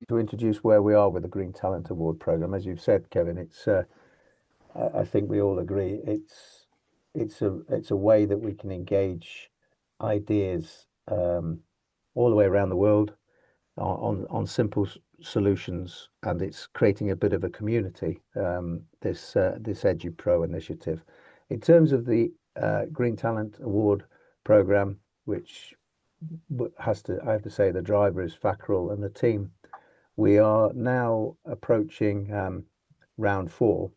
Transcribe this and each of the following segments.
to introduce where we are with the Green Talent Award program. As you've said, Kevin, it's I think we all agree it's a way that we can engage ideas all the way around the world on simple solutions, and it's creating a bit of a community. This EduPro initiative, in terms of the Green Talent Award program, which I have to say the driver is Fackrell and the team. We are now approaching round 4,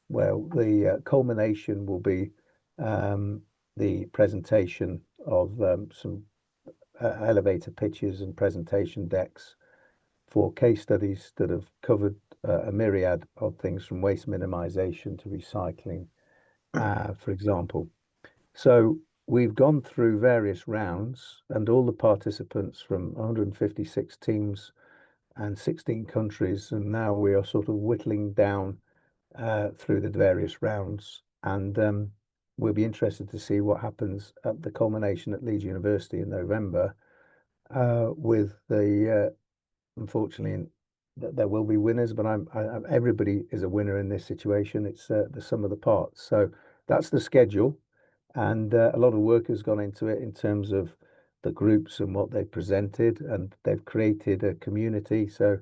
where the culmination will be the presentation of some elevator pitches and presentation decks for case studies that have covered a myriad of things, from waste minimization to recycling, for example. So we've gone through various rounds, and all the participants from 156 teams and 16 countries, and now we are sort of whittling down through the various rounds, and we'll be interested to see what happens at the culmination at Leeds University in November, with the unfortunately there will be winners, but everybody is a winner in this situation. It's the sum of the parts. So that's the schedule, and a lot of work has gone into it in terms of the groups and what they've presented, and they've created a community. So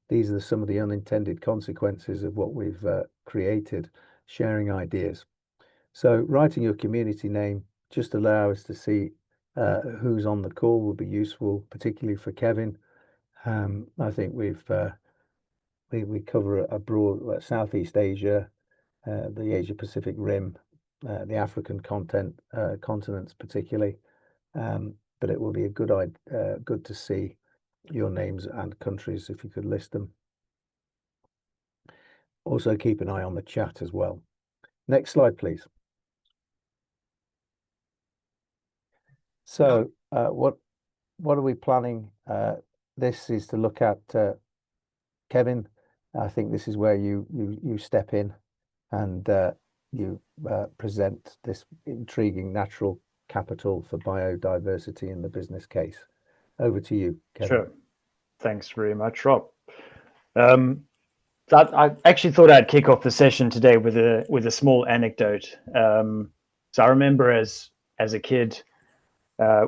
these are some of the unintended consequences of what we've created, sharing ideas. So writing your community name just allow us to see who's on the call will be useful, particularly for Kevin. I think we cover a broad Southeast Asia, the Asia Pacific Rim, the African continents particularly. But it will be good to see your names and countries if you could list them. Also keep an eye on the chat as well. Next slide, please. So what are we planning? This is to look at Kevin. I think this is where you step in and you present this intriguing natural capital for biodiversity in the business case. Over to you, Kevin. Sure. Thanks very much, Rob. I actually thought I'd kick off the session today with a small anecdote. So I remember as a kid,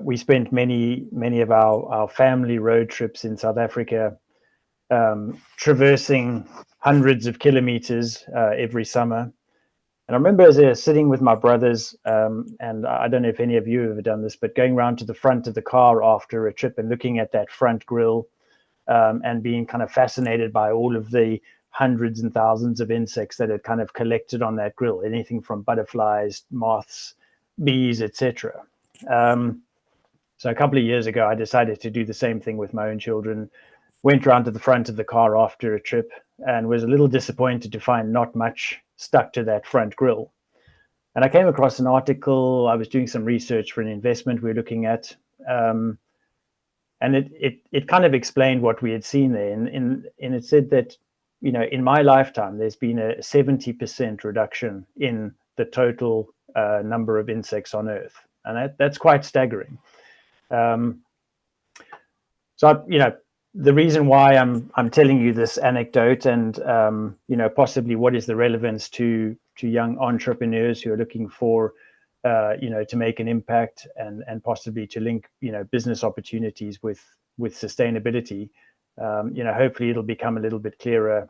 we spent many of our family road trips in South Africa, traversing hundreds of kilometers every summer. And I remember sitting with my brothers, and I don't know if any of you have ever done this, but going around to the front of the car after a trip and looking at that front grille, and being kind of fascinated by all of the hundreds and thousands of insects that had kind of collected on that grille, anything from butterflies, moths, bees, etc. So a couple of years ago, I decided to do the same thing with my own children. Went around to the front of the car after a trip and was a little disappointed to find not much stuck to that front grille. And I came across an article. I was doing some research for an investment we were looking at, and it kind of explained what we had seen there. And it said that, you know, in my lifetime, there's been a 70% reduction in the total number of insects on Earth, and that's quite staggering. So, you know, the reason why I'm telling you this anecdote, and you know, possibly what is the relevance to young entrepreneurs who are looking for you know, to make an impact and possibly to link, you know, business opportunities with sustainability. You know, hopefully it'll become a little bit clearer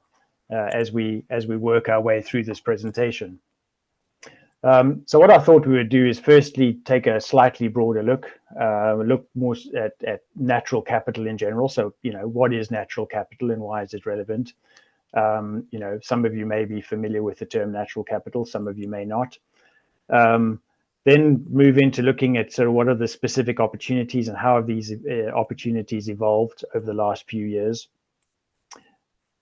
as we work our way through this presentation. So what I thought we would do is firstly take a slightly broader look more at natural capital in general. So, you know, what is natural capital and why is it relevant? You know, some of you may be familiar with the term natural capital, some of you may not. Then move into looking at sort of what are the specific opportunities and how have these opportunities evolved over the last few years.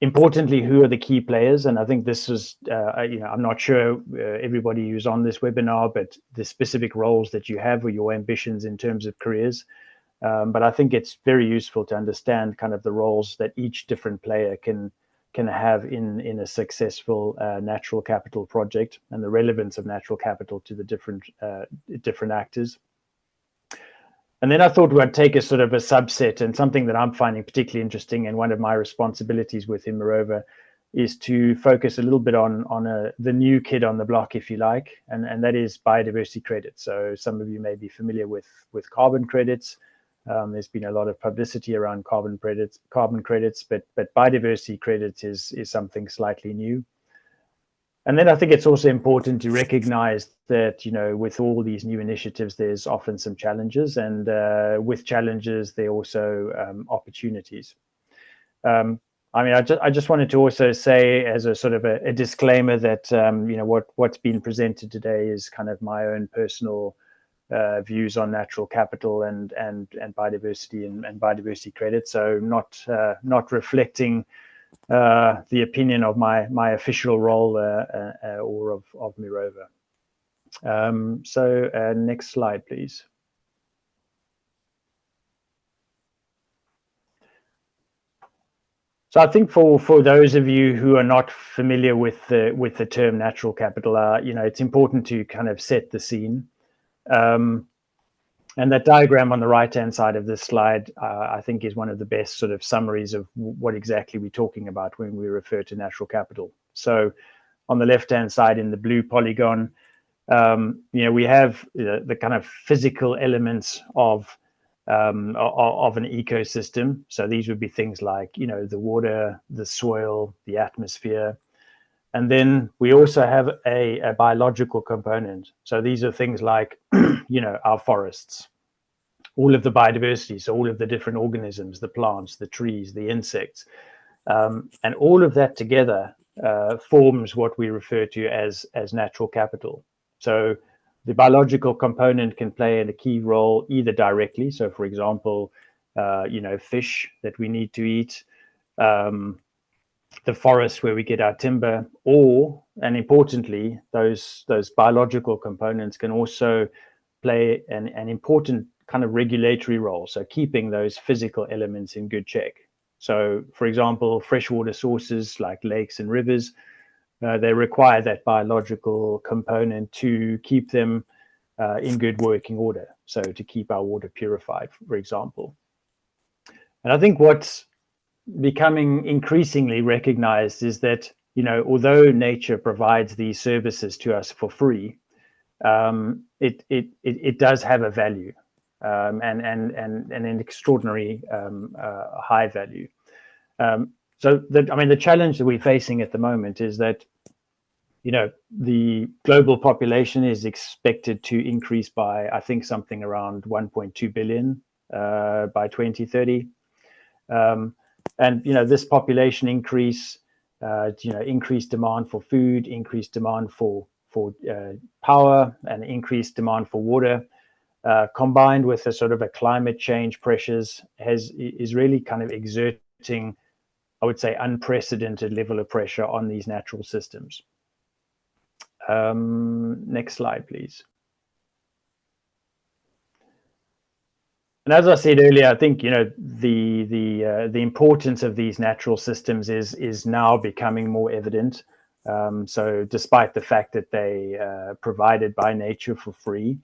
Importantly, who are the key players? And I think this is, you know, I'm not sure everybody who's on this webinar, but the specific roles that you have or your ambitions in terms of careers. But I think it's very useful to understand kind of the roles that each different player can have in a successful natural capital project, and the relevance of natural capital to the different actors. And then I thought we'd take a sort of a subset, and something that I'm finding particularly interesting, and one of my responsibilities within Mirova is to focus a little bit on the new kid on the block, if you like, and that is biodiversity credits. So some of you may be familiar with carbon credits. There's been a lot of publicity around carbon credits, but biodiversity credits is something slightly new. And then I think it's also important to recognize that, with all these new initiatives, there's often some challenges, and with challenges, there are also opportunities. I just wanted to also say, as a sort of a disclaimer, that what's been presented today is kind of my own personal views on natural capital and biodiversity and biodiversity credit. So not reflecting the opinion of my official role or of Mirova. So next slide, please. So I think for those of you who are not familiar with the term natural capital, it's important to kind of set the scene. And that diagram on the right-hand side of this slide, I think, is one of the best sort of summaries of what exactly we're talking about when we refer to natural capital. So on the left-hand side in the blue polygon, we have the kind of physical elements of an ecosystem. So these would be things like, the water, the soil, the atmosphere. And then we also have a biological component. So these are things like, our forests, all of the biodiversity, so all of the different organisms, the plants, the trees, the insects. And all of that together forms what we refer to as natural capital. So the biological component can play a key role either directly. So, for example, fish that we need to eat, the forest where we get our timber, and importantly, those biological components can also play an important kind of regulatory role. So keeping those physical elements in good check. So, for example, freshwater sources like lakes and rivers, they require that biological component to keep them in good working order. So to keep our water purified, for example. And I think what's becoming increasingly recognized is that, although nature provides these services to us for free, it does have a value, and an extraordinary high value. So the challenge that we're facing at the moment is that, the global population is expected to increase by, I think, something around 1.2 billion by 2030. And this population increase, increased demand for food, increased demand for power, and increased demand for water, combined with a sort of a climate change pressures, is really kind of exerting, I would say, unprecedented level of pressure on these natural systems. Next slide, please. And as I said earlier, I think the importance of these natural systems is now becoming more evident. So despite the fact that they provided by nature for free,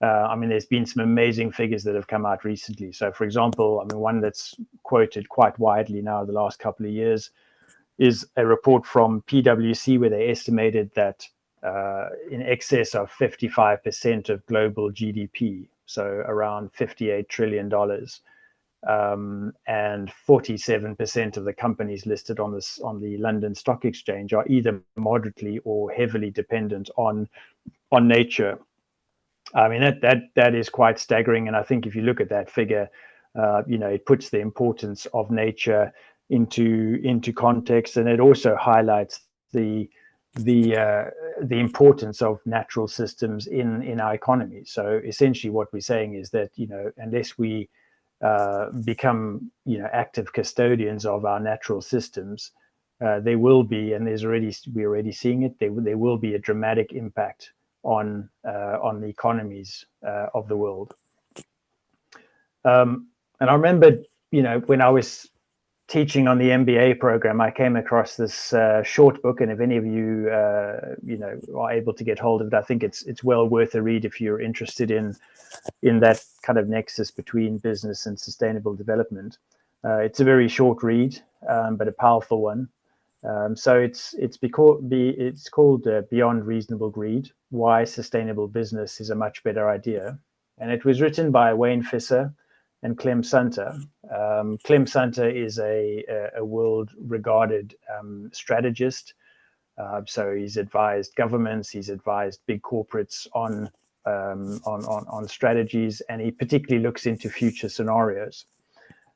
there's been some amazing figures that have come out recently. So, for example, one that's quoted quite widely now the last couple of years is a report from PwC where they estimated that in excess of 55% of global GDP, so around $58 trillion, and 47% of the companies listed on the London Stock Exchange are either moderately or heavily dependent on nature. That is quite staggering, and I think if you look at that figure, it puts the importance of nature into context, and it also highlights the importance of natural systems in our economy. So essentially, what we're saying is that unless we become active custodians of our natural systems, there will be, and we're already seeing it. There will be a dramatic impact on the economies of the world. And I remember, when I was teaching on the MBA program, I came across this short book, and if any of you are able to get hold of it, I think it's well worth a read if you're interested in that kind of nexus between business and sustainable development. It's a very short read, but a powerful one. So it's called Beyond Reasonable Greed: Why Sustainable Business is a Much Better Idea, and it was written by Wayne Fisser and Clem Sunter. Clem Sunter is a world-regarded strategist. So he's advised governments, he's advised big corporates on strategies, and he particularly looks into future scenarios.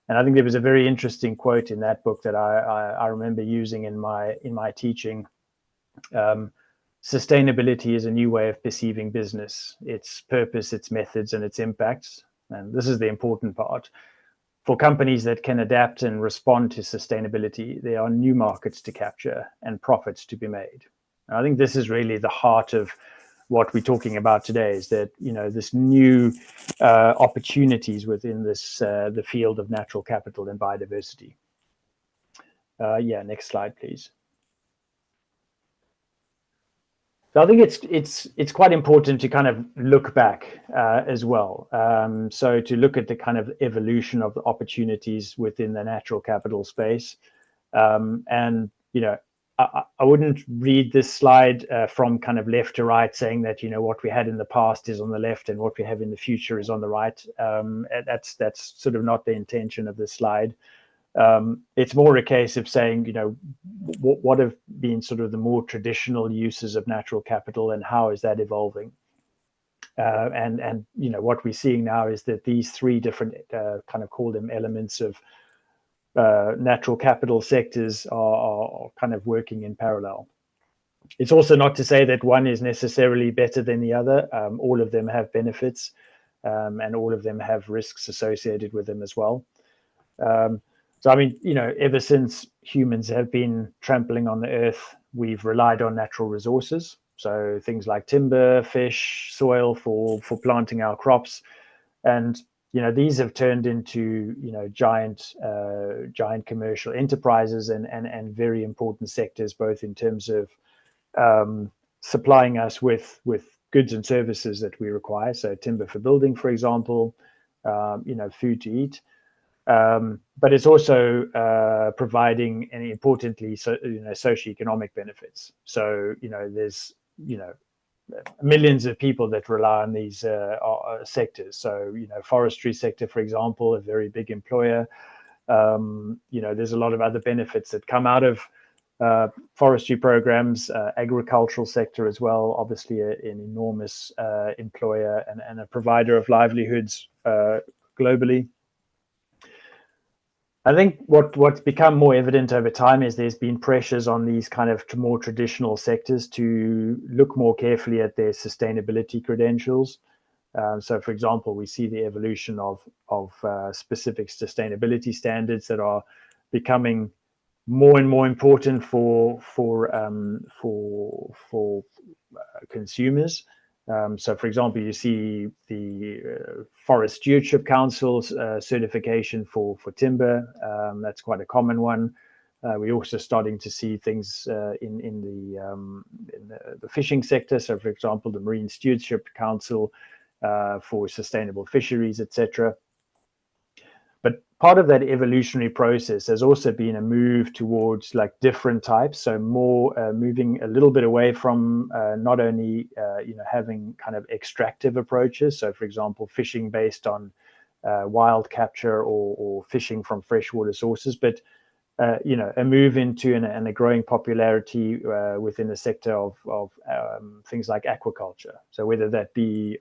And I think there was a very interesting quote in that book that I remember using in my teaching. Sustainability is a new way of perceiving business, its purpose, its methods, and its impacts. And this is the important part. For companies that can adapt and respond to sustainability, there are new markets to capture and profits to be made. And I think this is really the heart of what we're talking about today, is that, this new opportunities within this the field of natural capital and biodiversity. Next slide, please. So I think it's quite important to kind of look back as well. So to look at the kind of evolution of the opportunities within the natural capital space. And, I wouldn't read this slide from kind of left to right, saying that, what we had in the past is on the left and what we have in the future is on the right. That's sort of not the intention of this slide. It's more a case of saying, what have been sort of the more traditional uses of natural capital and how is that evolving? And what we're seeing now is that these three different kind of call them elements of natural capital sectors are kind of working in parallel. It's also not to say that one is necessarily better than the other. All of them have benefits, and all of them have risks associated with them as well. So, I mean, ever since humans have been trampling on the earth, we've relied on natural resources. So things like timber, fish, soil for planting our crops. And, these have turned into, giant commercial enterprises and very important sectors, both in terms of supplying us with goods and services that we require. So timber for building, for example, food to eat. But it's also providing, and importantly, socioeconomic benefits. So, there's, millions of people that rely on these sectors. So, forestry sector, for example, a very big employer. There's a lot of other benefits that come out of forestry programs, agricultural sector as well, obviously an enormous employer and a provider of livelihoods globally. I think what's become more evident over time is there's been pressures on these kind of more traditional sectors to look more carefully at their sustainability credentials. So, for example, we see the evolution of specific sustainability standards that are becoming more and more important for consumers. So, for example, you see the Forest Stewardship Council's certification for timber. That's quite a common one. We're also starting to see things in the fishing sector. So, for example, the Marine Stewardship Council for sustainable fisheries, etc. But part of that evolutionary process has also been a move towards like different types. So more moving a little bit away from not only having kind of extractive approaches. So, for example, fishing based on wild capture or fishing from freshwater sources, but a move into and a growing popularity within the sector of things like aquaculture. So whether that be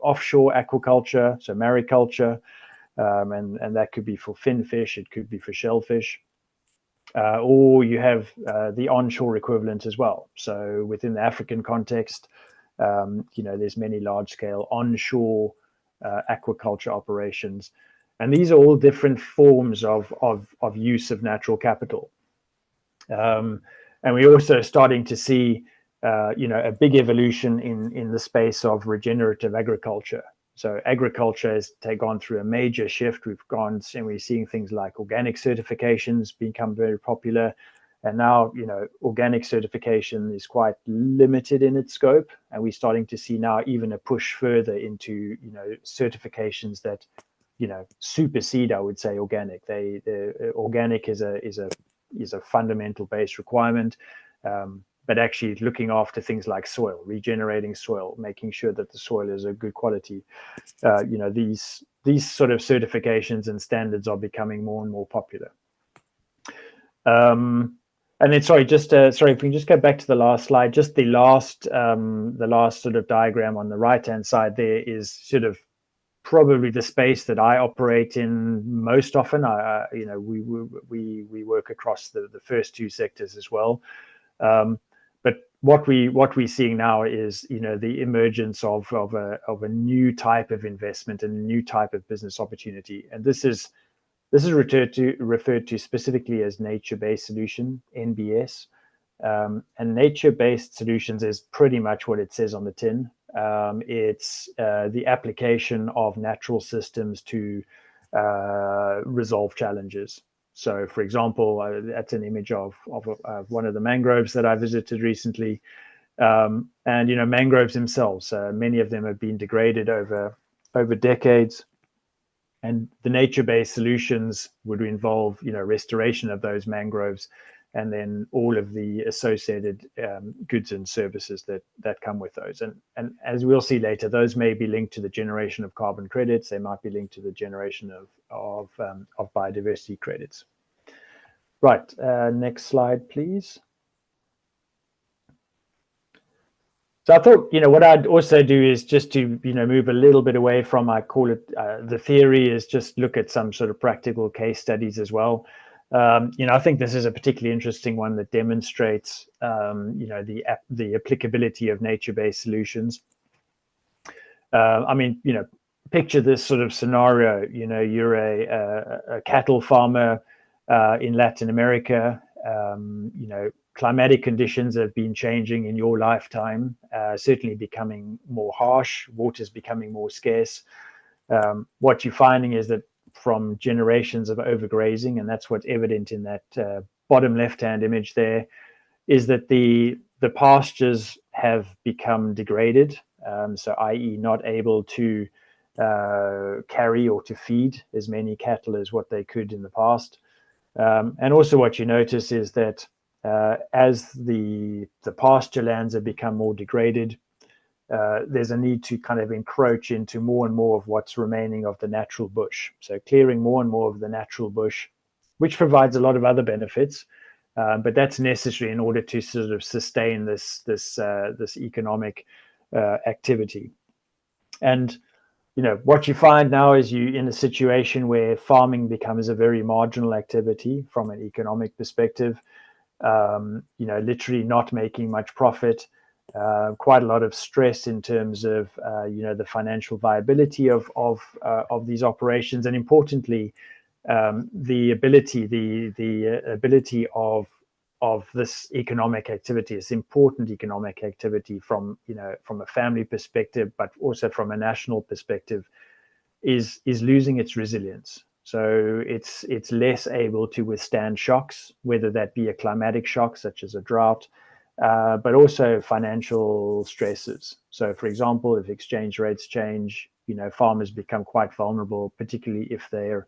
offshore aquaculture, so mariculture, and that could be for finfish, it could be for shellfish, or you have the onshore equivalent as well. So within the African context, there's many large-scale onshore aquaculture operations, and these are all different forms of use of natural capital. And we're also starting to see, a big evolution in the space of regenerative agriculture. So agriculture has gone through a major shift. We're seeing things like organic certifications become very popular. And now, organic certification is quite limited in its scope. And we're starting to see now even a push further into, certifications that, supersede, I would say, organic. Organic is a fundamental base requirement. But actually looking after things like soil, regenerating soil, making sure that the soil is of good quality. These sort of certifications and standards are becoming more and more popular. And then, sorry, if we can just go back to the last slide, just the last sort of diagram on the right-hand side there is sort of probably the space that I operate in most often. We work across the first two sectors as well. But what we're seeing now is, the emergence of a new type of investment and a new type of business opportunity, and this is referred to specifically as nature-based solution, NBS. And nature-based solutions is pretty much what it says on the tin. It's the application of natural systems to resolve challenges. So, for example, that's an image of one of the mangroves that I visited recently. And, mangroves themselves, many of them have been degraded over decades. And the nature-based solutions would involve, restoration of those mangroves, and then all of the associated goods and services that come with those. And as we'll see later, those may be linked to the generation of carbon credits. They might be linked to the generation of biodiversity credits. Right, next slide, please. So I thought, what I'd also do is just to, move a little bit away from, I call it the theory, is just look at some sort of practical case studies as well. I think this is a particularly interesting one that demonstrates, the applicability of nature-based solutions. Picture this sort of scenario. You're a cattle farmer in Latin America. Climatic conditions have been changing in your lifetime, certainly becoming more harsh. Water's becoming more scarce. What you're finding is that from generations of overgrazing, and that's what's evident in that bottom left-hand image there, is that the pastures have become degraded, so i.e. not able to carry or to feed as many cattle as what they could in the past. And also what you notice is that as the pasture lands have become more degraded, there's a need to kind of encroach into more and more of what's remaining of the natural bush. So clearing more and more of the natural bush, which provides a lot of other benefits, but that's necessary in order to sort of sustain this economic activity. And what you find now is you're in a situation where farming becomes a very marginal activity from an economic perspective. Literally not making much profit, quite a lot of stress in terms of the financial viability of these operations, and importantly, the ability of this economic activity, this important economic activity from a family perspective, but also from a national perspective, is losing its resilience. So it's less able to withstand shocks, whether that be a climatic shock such as a drought, but also financial stresses. So, for example, if exchange rates change, farmers become quite vulnerable, particularly if they're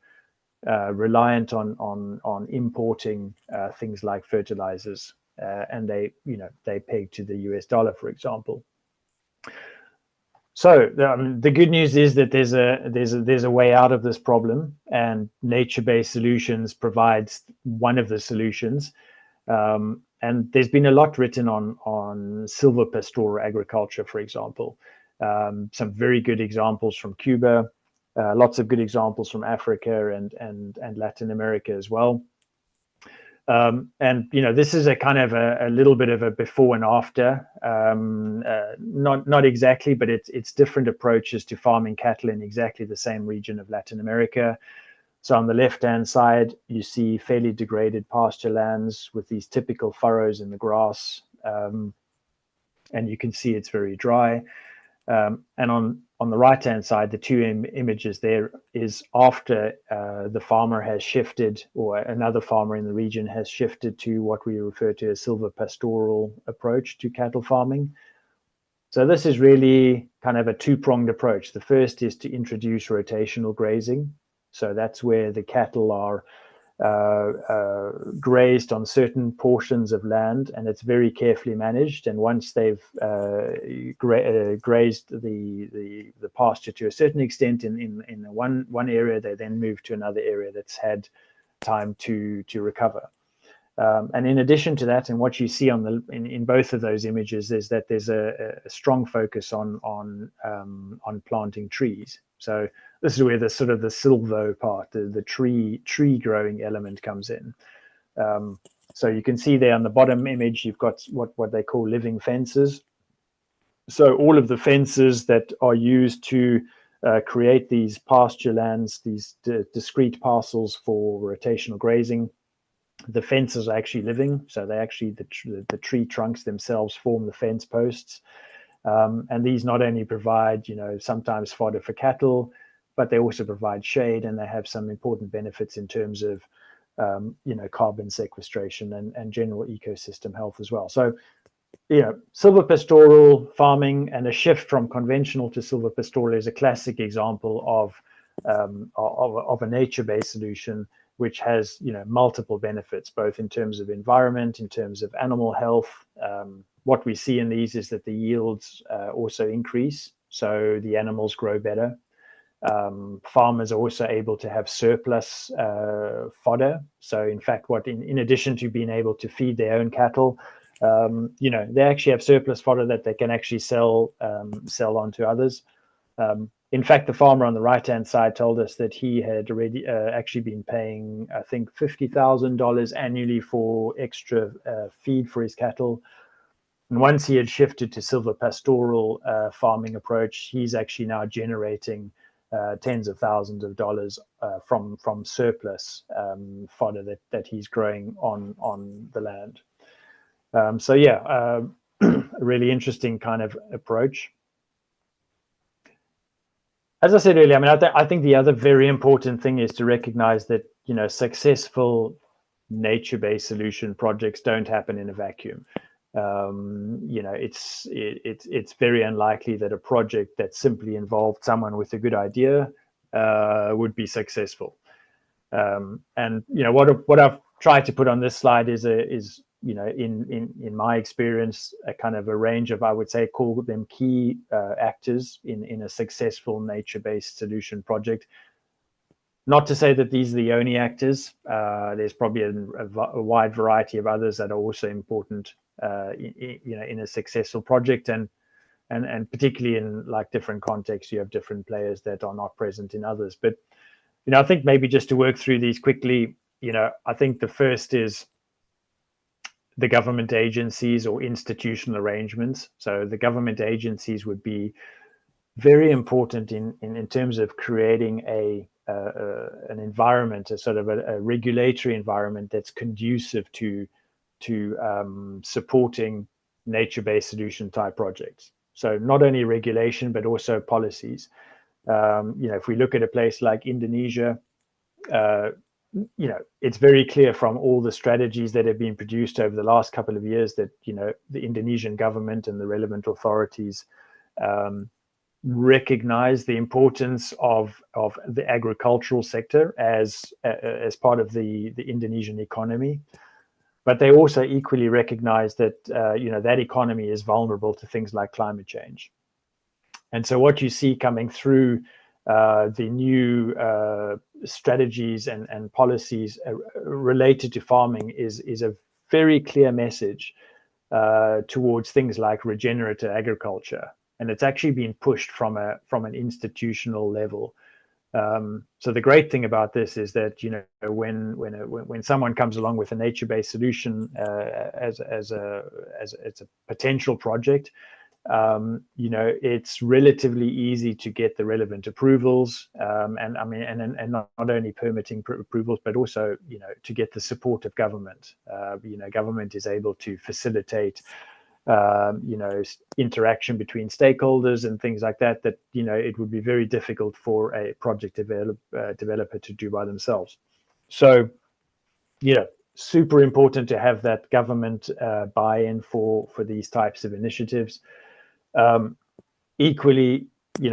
reliant on importing things like fertilizers, and they peg to the US dollar, for example. So the good news is that there's a way out of this problem, and nature-based solutions provides one of the solutions. And there's been a lot written on silver pastoral agriculture, for example. Some very good examples from Cuba, lots of good examples from Africa and Latin America as well. And this is a kind of a little bit of a before and after, not exactly, but it's different approaches to farming cattle in exactly the same region of Latin America. So on the left-hand side, you see fairly degraded pasture lands with these typical furrows in the grass, and you can see it's very dry. And on the right-hand side, the two images there is after the farmer has shifted, or another farmer in the region has shifted to what we refer to as silver pastoral approach to cattle farming. So this is really kind of a two-pronged approach. The first is to introduce rotational grazing. So that's where the cattle are grazed on certain portions of land, and it's very carefully managed. And once they've grazed the pasture to a certain extent in one area, they then move to another area that's had time to recover. And in addition to that, and what you see in both of those images is that there's a strong focus on planting trees. So this is where the sort of the silvo part, the tree growing element comes in. So you can see there on the bottom image, you've got what they call living fences. So all of the fences that are used to create these pasture lands, these discrete parcels for rotational grazing, the fences are actually living. So they actually, the tree trunks themselves form the fence posts. And these not only provide, sometimes fodder for cattle, but they also provide shade, and they have some important benefits in terms of, carbon sequestration and general ecosystem health as well. So, silver pastoral farming and a shift from conventional to silver pastoral is a classic example of a nature-based solution, which has, multiple benefits, both in terms of environment, in terms of animal health. What we see in these is that the yields also increase, so the animals grow better. Farmers are also able to have surplus fodder. So in fact, in addition to being able to feed their own cattle, they actually have surplus fodder that they can actually sell on to others. In fact, the farmer on the right-hand side told us that he had already actually been paying, I think, $50,000 annually for extra feed for his cattle. And once he had shifted to silver pastoral farming approach, he's actually now generating tens of thousands of dollars from surplus fodder that he's growing on the land. A really interesting kind of approach. As I said earlier, I think the other very important thing is to recognize that, successful nature-based solution projects don't happen in a vacuum. It's very unlikely that a project that simply involved someone with a good idea would be successful. What I've tried to put on this slide is in my experience, a kind of a range of, I would say, call them key actors in a successful nature-based solution project. Not to say that these are the only actors. There's probably a wide variety of others that are also important, in a successful project, and particularly in like different contexts, you have different players that are not present in others. But I think maybe just to work through these quickly, I think the first is the government agencies or institutional arrangements. So the government agencies would be very important in terms of creating an environment, a sort of a regulatory environment that's conducive to supporting nature-based solution type projects. So not only regulation, but also policies. If we look at a place like Indonesia, it's very clear from all the strategies that have been produced over the last couple of years that, the Indonesian government and the relevant authorities recognize the importance of the agricultural sector as part of the Indonesian economy. But they also equally recognize that, that economy is vulnerable to things like climate change. And so what you see coming through the new strategies and policies related to farming is a very clear message towards things like regenerative agriculture. And it's actually been pushed from an institutional level. So the great thing about this is that, when someone comes along with a nature-based solution as a potential project, it's relatively easy to get the relevant approvals, and not only permitting approvals, but also, to get the support of government. Government is able to facilitate interaction between stakeholders and things like that, it would be very difficult for a project developer to do by themselves. So, super important to have that government buy-in for these types of initiatives. Equally,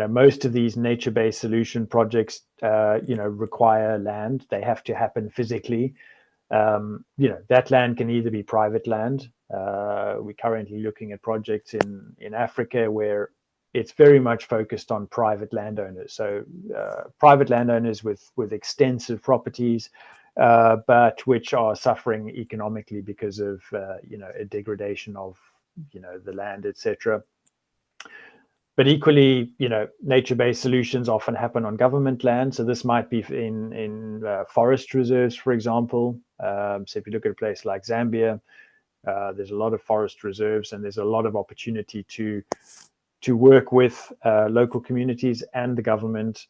most of these nature-based solution projects, require land. They have to happen physically. That land can either be private land. We're currently looking at projects in Africa where it's very much focused on private landowners. So private landowners with extensive properties, but which are suffering economically because of a degradation of the land, etc. But equally, nature-based solutions often happen on government land. So this might be in forest reserves, for example. So if you look at a place like Zambia, there's a lot of forest reserves, and there's a lot of opportunity to work with local communities and the government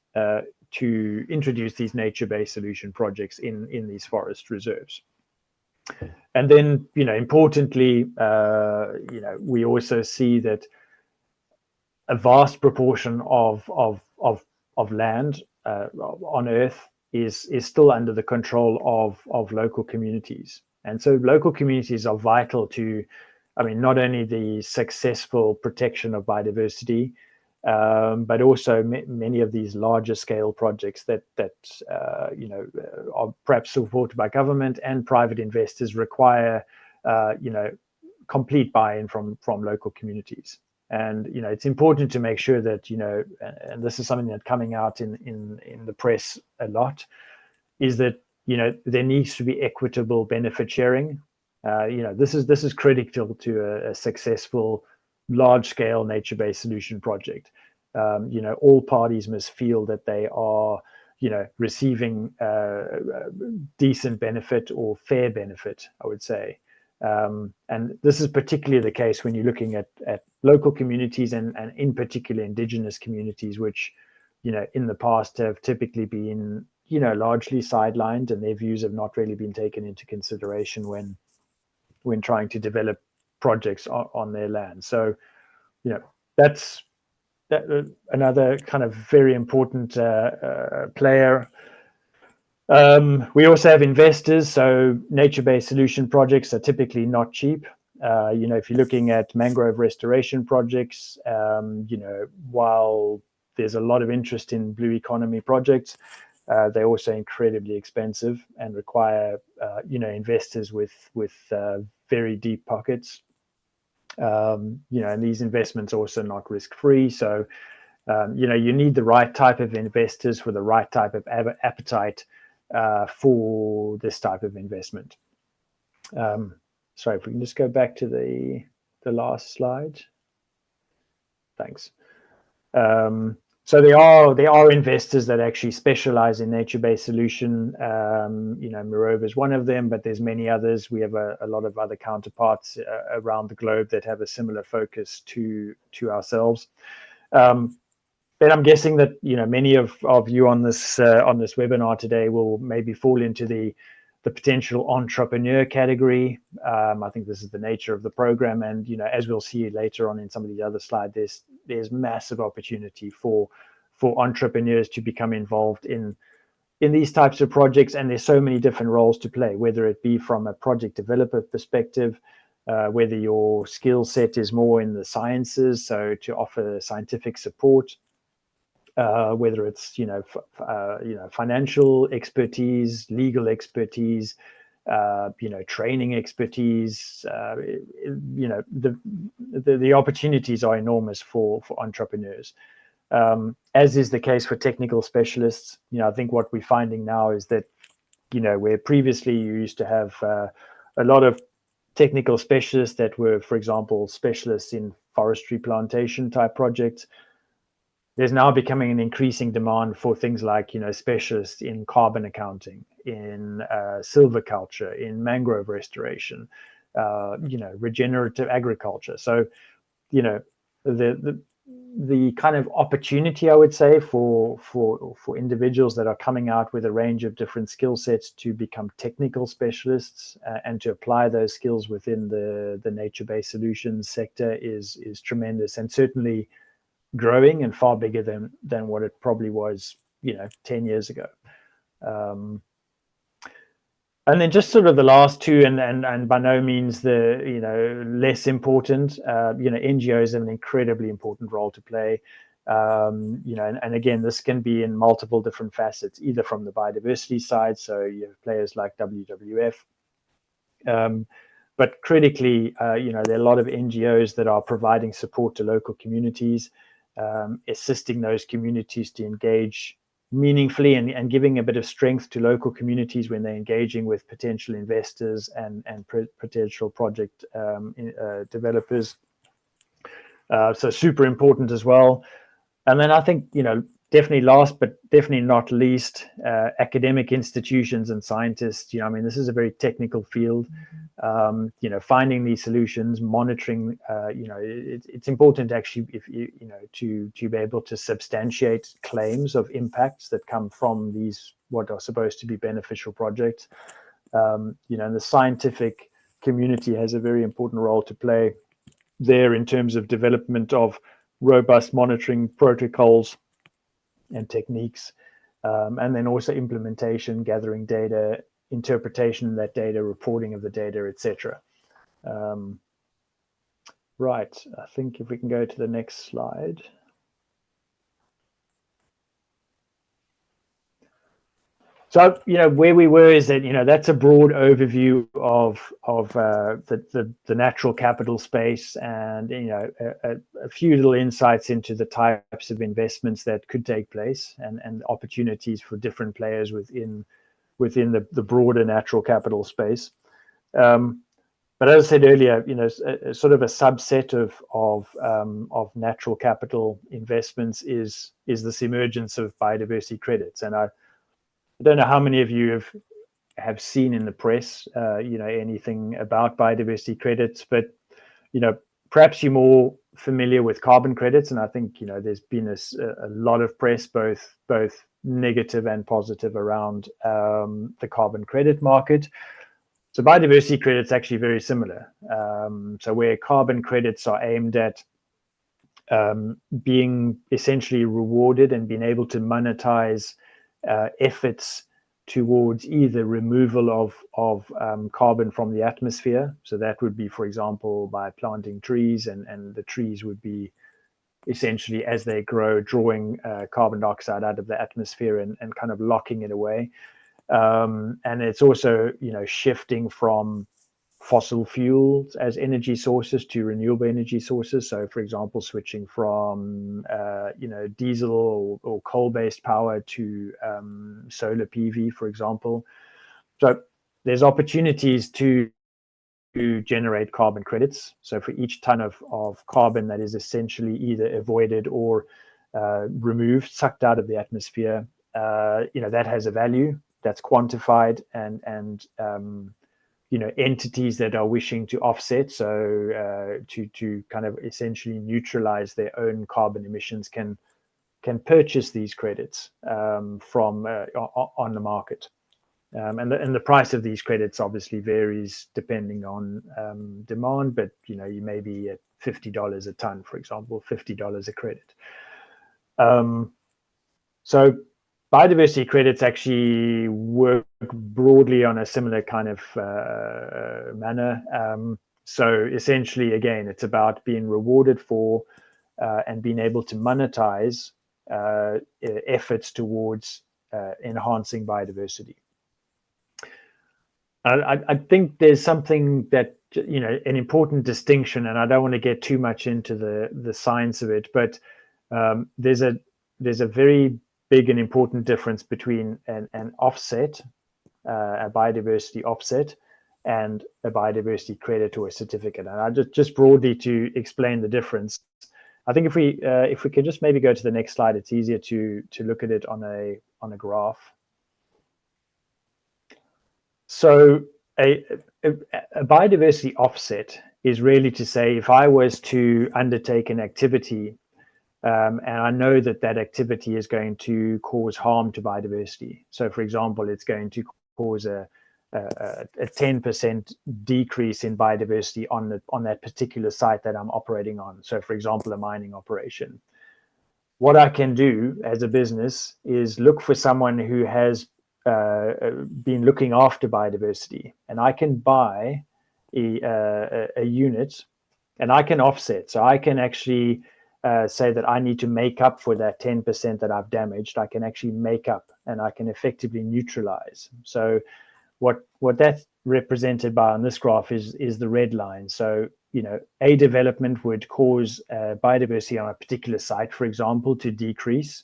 to introduce these nature-based solution projects in these forest reserves. And then, importantly, we also see that a vast proportion of land on Earth is still under the control of local communities. And so local communities are vital to, not only the successful protection of biodiversity, but also many of these larger scale projects that are perhaps supported by government and private investors require, complete buy-in from local communities. And it's important to make sure that and this is something that's coming out in the press a lot, is that there needs to be equitable benefit sharing. This is critical to a successful large-scale nature-based solution project. All parties must feel that they are receiving decent benefit or fair benefit, I would say. And this is particularly the case when you're looking at local communities and in particular indigenous communities, which in the past have typically been largely sidelined, and their views have not really been taken into consideration when trying to develop projects on their land. So that's another kind of very important player. We also have investors. So nature-based solution projects are typically not cheap. If you're looking at mangrove restoration projects, while there's a lot of interest in blue economy projects, they're also incredibly expensive and require, investors with very deep pockets. And these investments are also not risk-free. So, you need the right type of investors for the right type of appetite for this type of investment. Sorry, if we can just go back to the last slide. Thanks. So there are investors that actually specialize in nature-based solution. Mirova is one of them, but there's many others. We have a lot of other counterparts around the globe that have a similar focus to ourselves. But I'm guessing that many of you on this webinar today will maybe fall into the potential entrepreneur category. I think this is the nature of the program, and as we'll see later on in some of the other slides, there's massive opportunity for entrepreneurs to become involved in these types of projects, and there's so many different roles to play, whether it be from a project developer perspective, whether your skill set is more in the sciences, so to offer scientific support, whether it's financial expertise, legal expertise, training expertise. The opportunities are enormous for entrepreneurs. As is the case for technical specialists. I think what we're finding now is that where previously you used to have a lot of technical specialists that were, for example, specialists in forestry plantation type projects, there's now becoming an increasing demand for things like, specialists in carbon accounting, in silviculture, in mangrove restoration, regenerative agriculture. So, the kind of opportunity, I would say, for individuals that are coming out with a range of different skill sets to become technical specialists and to apply those skills within the nature-based solutions sector is tremendous, and certainly growing and far bigger than what it probably was, 10 years ago. And then just sort of the last two, and by no means the less important, NGOs have an incredibly important role to play. And again, this can be in multiple different facets, either from the biodiversity side, so you have players like WWF, but critically, there are a lot of NGOs that are providing support to local communities, assisting those communities to engage meaningfully and giving a bit of strength to local communities when they're engaging with potential investors and potential project developers. So super important as well. And then I think, definitely last, but definitely not least, academic institutions and scientists. This is a very technical field. Finding these solutions, monitoring. It's important actually, if to be able to substantiate claims of impacts that come from these what are supposed to be beneficial projects. And the scientific community has a very important role to play there in terms of development of robust monitoring protocols and techniques, and then also implementation, gathering data, interpretation of that data, reporting of the data, etc. Right, I think if we can go to the next slide. So, where we were is that, that's a broad overview of the natural capital space, and, a few little insights into the types of investments that could take place and opportunities for different players within the broader natural capital space. But as I said earlier, sort of a subset of natural capital investments is this emergence of biodiversity credits. And I don't know how many of you have seen in the press, anything about biodiversity credits, but, perhaps you're more familiar with carbon credits. And I think, there's been a lot of press, both negative and positive, around the carbon credit market. So biodiversity credits are actually very similar. So where carbon credits are aimed at being essentially rewarded and being able to monetize efforts towards either removal of carbon from the atmosphere. So that would be, for example, by planting trees, and the trees would be essentially, as they grow, drawing carbon dioxide out of the atmosphere and kind of locking it away. And it's also, shifting from fossil fuels as energy sources to renewable energy sources. So, for example, switching from diesel or coal-based power to solar PV, for example. So there's opportunities to generate carbon credits. So for each ton of carbon that is essentially either avoided or removed, sucked out of the atmosphere, that has a value that's quantified, and entities that are wishing to offset, so to kind of essentially neutralize their own carbon emissions, can purchase these credits from on the market. And the price of these credits obviously varies depending on demand, but you may be at $50 a ton, for example, $50 a credit. So biodiversity credits actually work broadly on a similar kind of manner. So essentially, again, it's about being rewarded for and being able to monetize efforts towards enhancing biodiversity. I think there's something that, an important distinction, and I don't want to get too much into the science of it, but there's a very big and important difference between an offset, a biodiversity offset, and a biodiversity credit or a certificate. And I just broadly to explain the difference. I think if we could just maybe go to the next slide, it's easier to look at it on a graph. So a biodiversity offset is really to say, if I was to undertake an activity and I know that that activity is going to cause harm to biodiversity. So, for example, it's going to cause a 10% decrease in biodiversity on that particular site that I'm operating on. So, for example, a mining operation. What I can do as a business is look for someone who has been looking after biodiversity, and I can buy a unit, and I can offset. So I can actually say that I need to make up for that 10% that I've damaged. I can actually make up, and I can effectively neutralize. So what that's represented by on this graph is the red line. So, you know, a development would cause biodiversity on a particular site, for example, to decrease,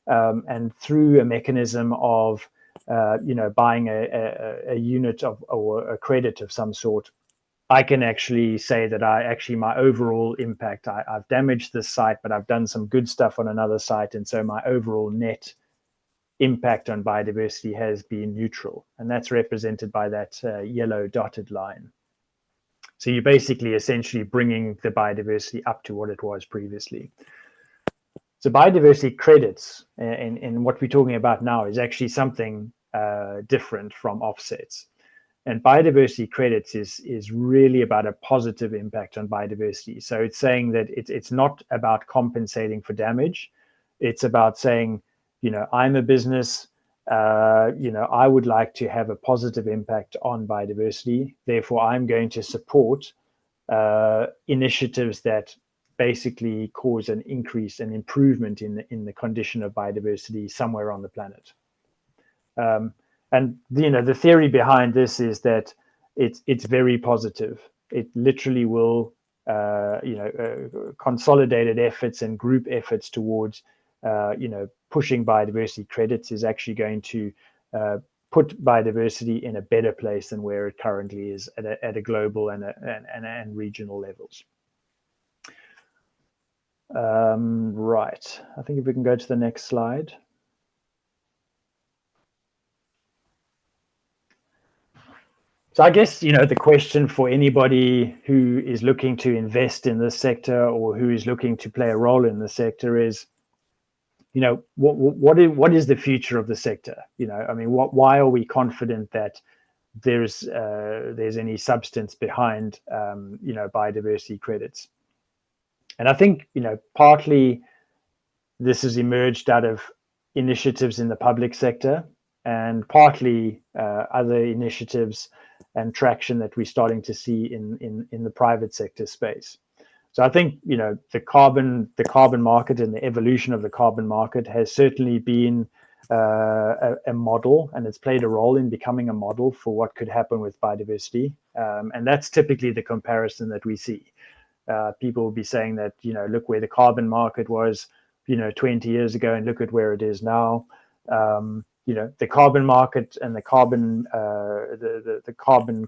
and through a mechanism of you know, buying a unit of, or a credit of some sort, I can actually say that my overall impact, I've damaged this site, but I've done some good stuff on another site, and so my overall net impact on biodiversity has been neutral, and that's represented by that yellow dotted line. So you're basically essentially bringing the biodiversity up to what it was previously. So biodiversity credits, and what we're talking about now, is actually something different from offsets. And biodiversity credits is really about a positive impact on biodiversity. So it's saying that it's not about compensating for damage. It's about saying, you know, I'm a business, you know, I would like to have a positive impact on biodiversity. Therefore, I'm going to support initiatives that basically cause an increase, an improvement in the condition of biodiversity somewhere on the planet. And you know, the theory behind this is that it's very positive. It literally will, you know, consolidated efforts and group efforts towards, you know, pushing biodiversity credits is actually going to put biodiversity in a better place than where it currently is at a global and regional levels. Right. I think if we can go to the next slide. So I guess, you know, the question for anybody who is looking to invest in this sector or who is looking to play a role in the sector is, you know, what is the future of the sector? You know, I mean, why are we confident that there's any substance behind, you know, biodiversity credits? And I think, you know, partly this has emerged out of initiatives in the public sector, and partly other initiatives and traction that we're starting to see in the private sector space. So I think, you know, the carbon market and the evolution of the carbon market has certainly been a model, and it's played a role in becoming a model for what could happen with biodiversity. And that's typically the comparison that we see. People will be saying that, you know, look where the carbon market was, you know, 20 years ago, and look at where it is now. You know, the carbon market and the carbon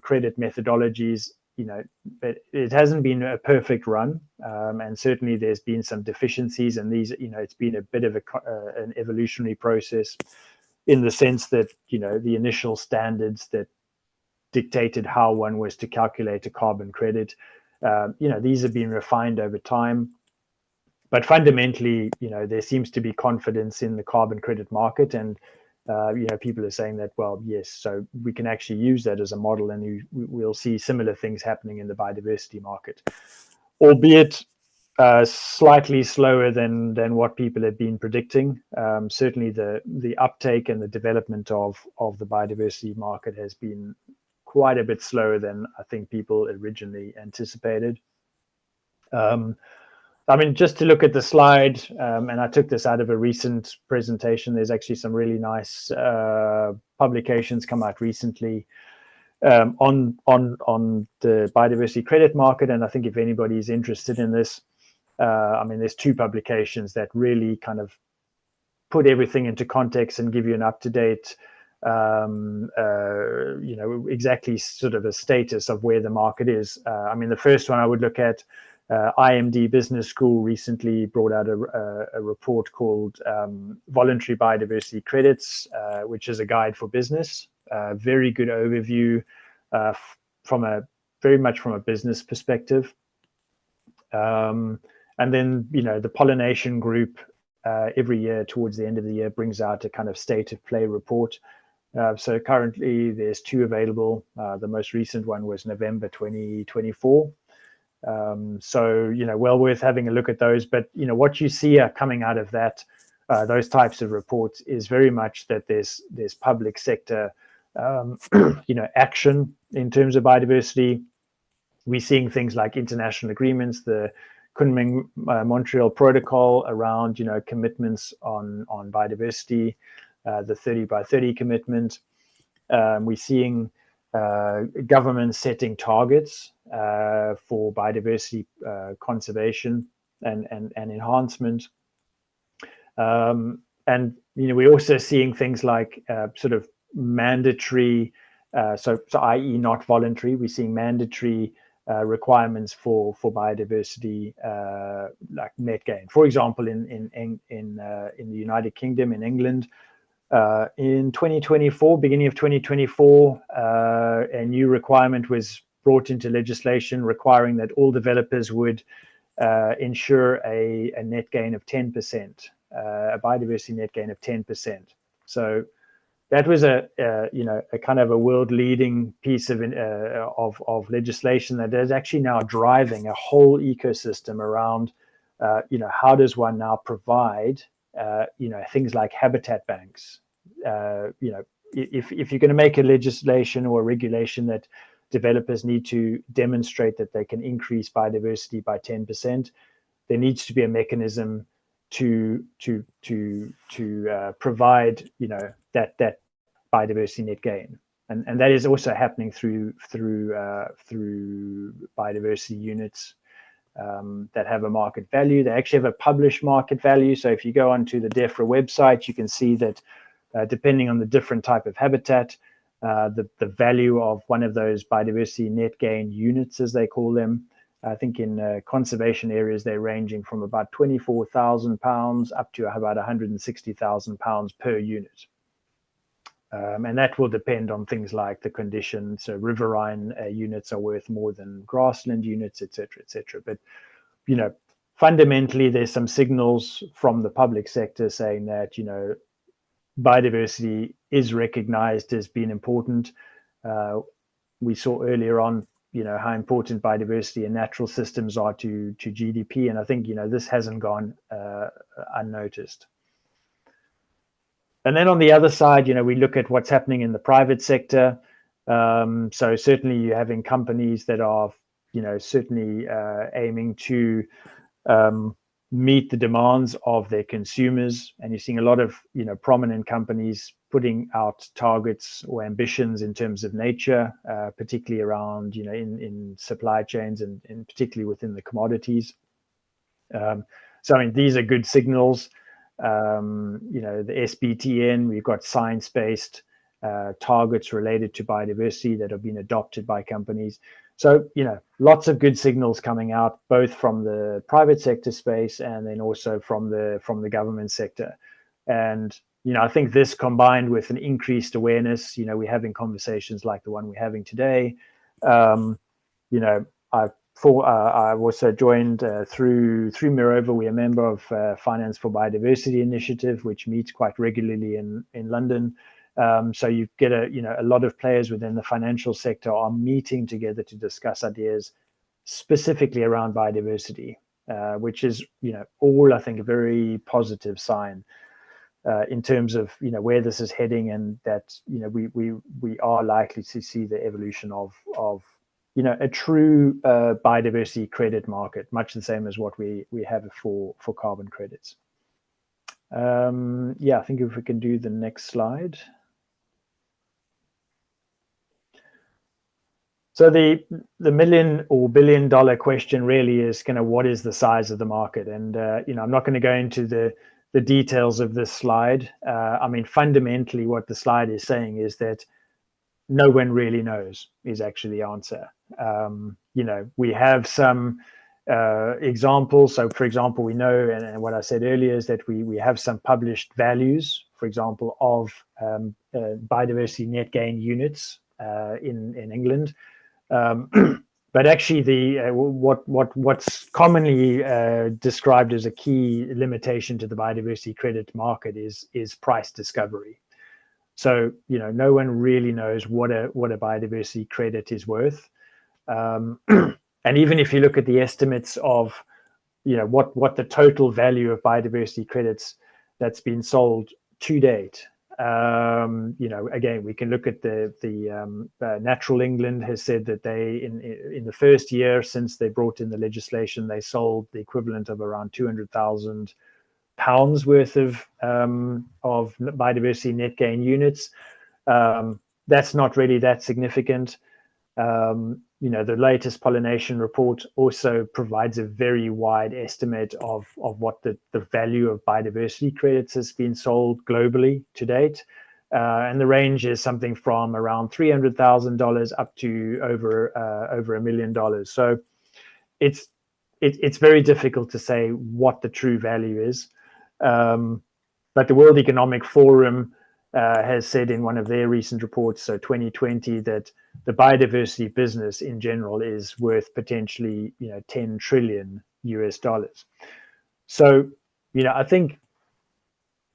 credit methodologies, you know, it hasn't been a perfect run, and certainly there's been some deficiencies, and these, you know, it's been a bit of an evolutionary process in the sense that, you know, the initial standards that dictated how one was to calculate a carbon credit, you know, these have been refined over time. But fundamentally, you know, there seems to be confidence in the carbon credit market, and you know, people are saying that, well, yes, so we can actually use that as a model, and we'll see similar things happening in the biodiversity market, albeit slightly slower than what people had been predicting. Certainly, the uptake and the development of the biodiversity market has been quite a bit slower than I think people originally anticipated. I mean, just to look at the slide, and I took this out of a recent presentation. There's actually some really nice publications come out recently on the biodiversity credit market. And I think if anybody is interested in this, I mean, there's two publications that really kind of put everything into context and give you an up-to-date, you know, exactly sort of a status of where the market is. I mean, the first one I would look at, IMD Business School recently brought out a report called Voluntary Biodiversity Credits, which is a guide for business. Very good overview very much from a business perspective. And And then, the pollination group every year towards the end of the year brings out a kind of state of play report. So currently there's 2 available. The most recent one was November 2024. So, well worth having a look at those. But, what you see coming out of that, those types of reports, is very much that there's public sector, action in terms of biodiversity. We're seeing things like international agreements, the Kunming-Montreal Protocol around, commitments on biodiversity, the 30 by 30 commitment. We're seeing governments setting targets for biodiversity conservation and enhancement. And we're also seeing things like sort of mandatory, so i.e. not voluntary. We're seeing mandatory requirements for biodiversity, like net gain. For example, in the United Kingdom, in England, in 2024, beginning of 2024, a new requirement was brought into legislation requiring that all developers would ensure a net gain of 10%, a biodiversity net gain of 10%. So that was a kind of a world-leading piece of legislation that is actually now driving a whole ecosystem around, how does one now provide, things like habitat banks. If you're going to make a legislation or a regulation that developers need to demonstrate that they can increase biodiversity by 10%, there needs to be a mechanism to provide, that biodiversity net gain, and that is also happening through biodiversity units that have a market value. They actually have a published market value. So if you go onto the DEFRA website, you can see that depending on the different type of habitat, the value of one of those biodiversity net gain units, as they call them, I think in conservation areas, they're ranging from about £24,000 up to about £160,000 per unit. And that will depend on things like the conditions. So riverine units are worth more than grassland units, et cetera. But, fundamentally, there's some signals from the public sector saying that, biodiversity is recognized as being important. We saw earlier on, how important biodiversity and natural systems are to GDP. And I think, this hasn't gone unnoticed. And then on the other side, we look at what's happening in the private sector. So certainly you're having companies that are, certainly aiming to meet the demands of their consumers. And you're seeing a lot of, prominent companies putting out targets or ambitions in terms of nature, particularly around, in supply chains and particularly within the commodities. So, I mean, these are good signals. The SBTN, we've got science-based targets related to biodiversity that have been adopted by companies. So, lots of good signals coming out, both from the private sector space and then also from the government sector. And, I think this combined with an increased awareness, we're having conversations like the one we're having today. I also joined through Mirova. We're a member of Finance for Biodiversity Initiative, which meets quite regularly in London. So you get a lot of players within the financial sector are meeting together to discuss ideas specifically around biodiversity, which is, all, I think, a very positive sign in terms of, where this is heading, and that, we are likely to see the evolution of a true biodiversity credit market, much the same as what we have for carbon credits. I think if we can do the next slide. So the million or billion dollar question really is kind of what is the size of the market? And, I'm not going to go into the details of this slide. I mean, fundamentally, what the slide is saying is that no one really knows is actually the answer. We have some examples. So, for example, we know, and what I said earlier is that we have some published values, for example, of biodiversity net gain units in England. But But actually, the what's commonly described as a key limitation to the biodiversity credit market is price discovery. So no one really knows what a biodiversity credit is worth, and even if you look at the estimates of what the total value of biodiversity credits that's been sold to date. Again, we can look at the Natural England has said that they in the first year since they brought in the legislation, they sold the equivalent of around £200,000 worth of biodiversity net gain units. That's not really that significant. The latest pollination report also provides a very wide estimate of what the value of biodiversity credits has been sold globally to date. And the range is something from around $300,000 up to over $1 million. So it's very difficult to say what the true value is. But the World Economic Forum has said in one of their recent reports, so 2020, that the biodiversity business in general is worth potentially $10 trillion. So I think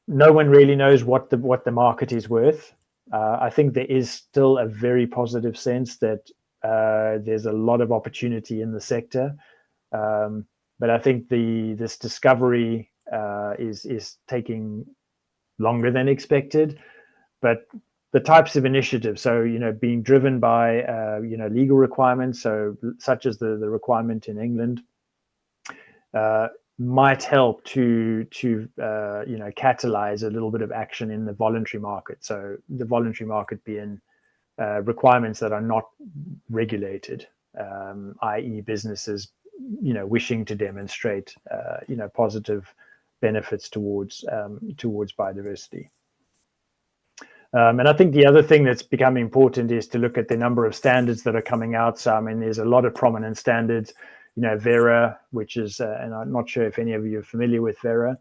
no one really knows what the market is worth. I think there is still a very positive sense that there's a lot of opportunity in the sector, but I think this discovery is taking longer than expected. But the types of initiatives, so being driven by legal requirements, so such as the requirement in England, might help to catalyze a little bit of action in the voluntary market. So the voluntary market being requirements that are not regulated, i.e., businesses wishing to demonstrate positive benefits towards biodiversity. And I think the other thing that's becoming important is to look at the number of standards that are coming out. So, I mean, there's a lot of prominent standards, Verra, which is, and I'm not sure if any of you are familiar with Verra,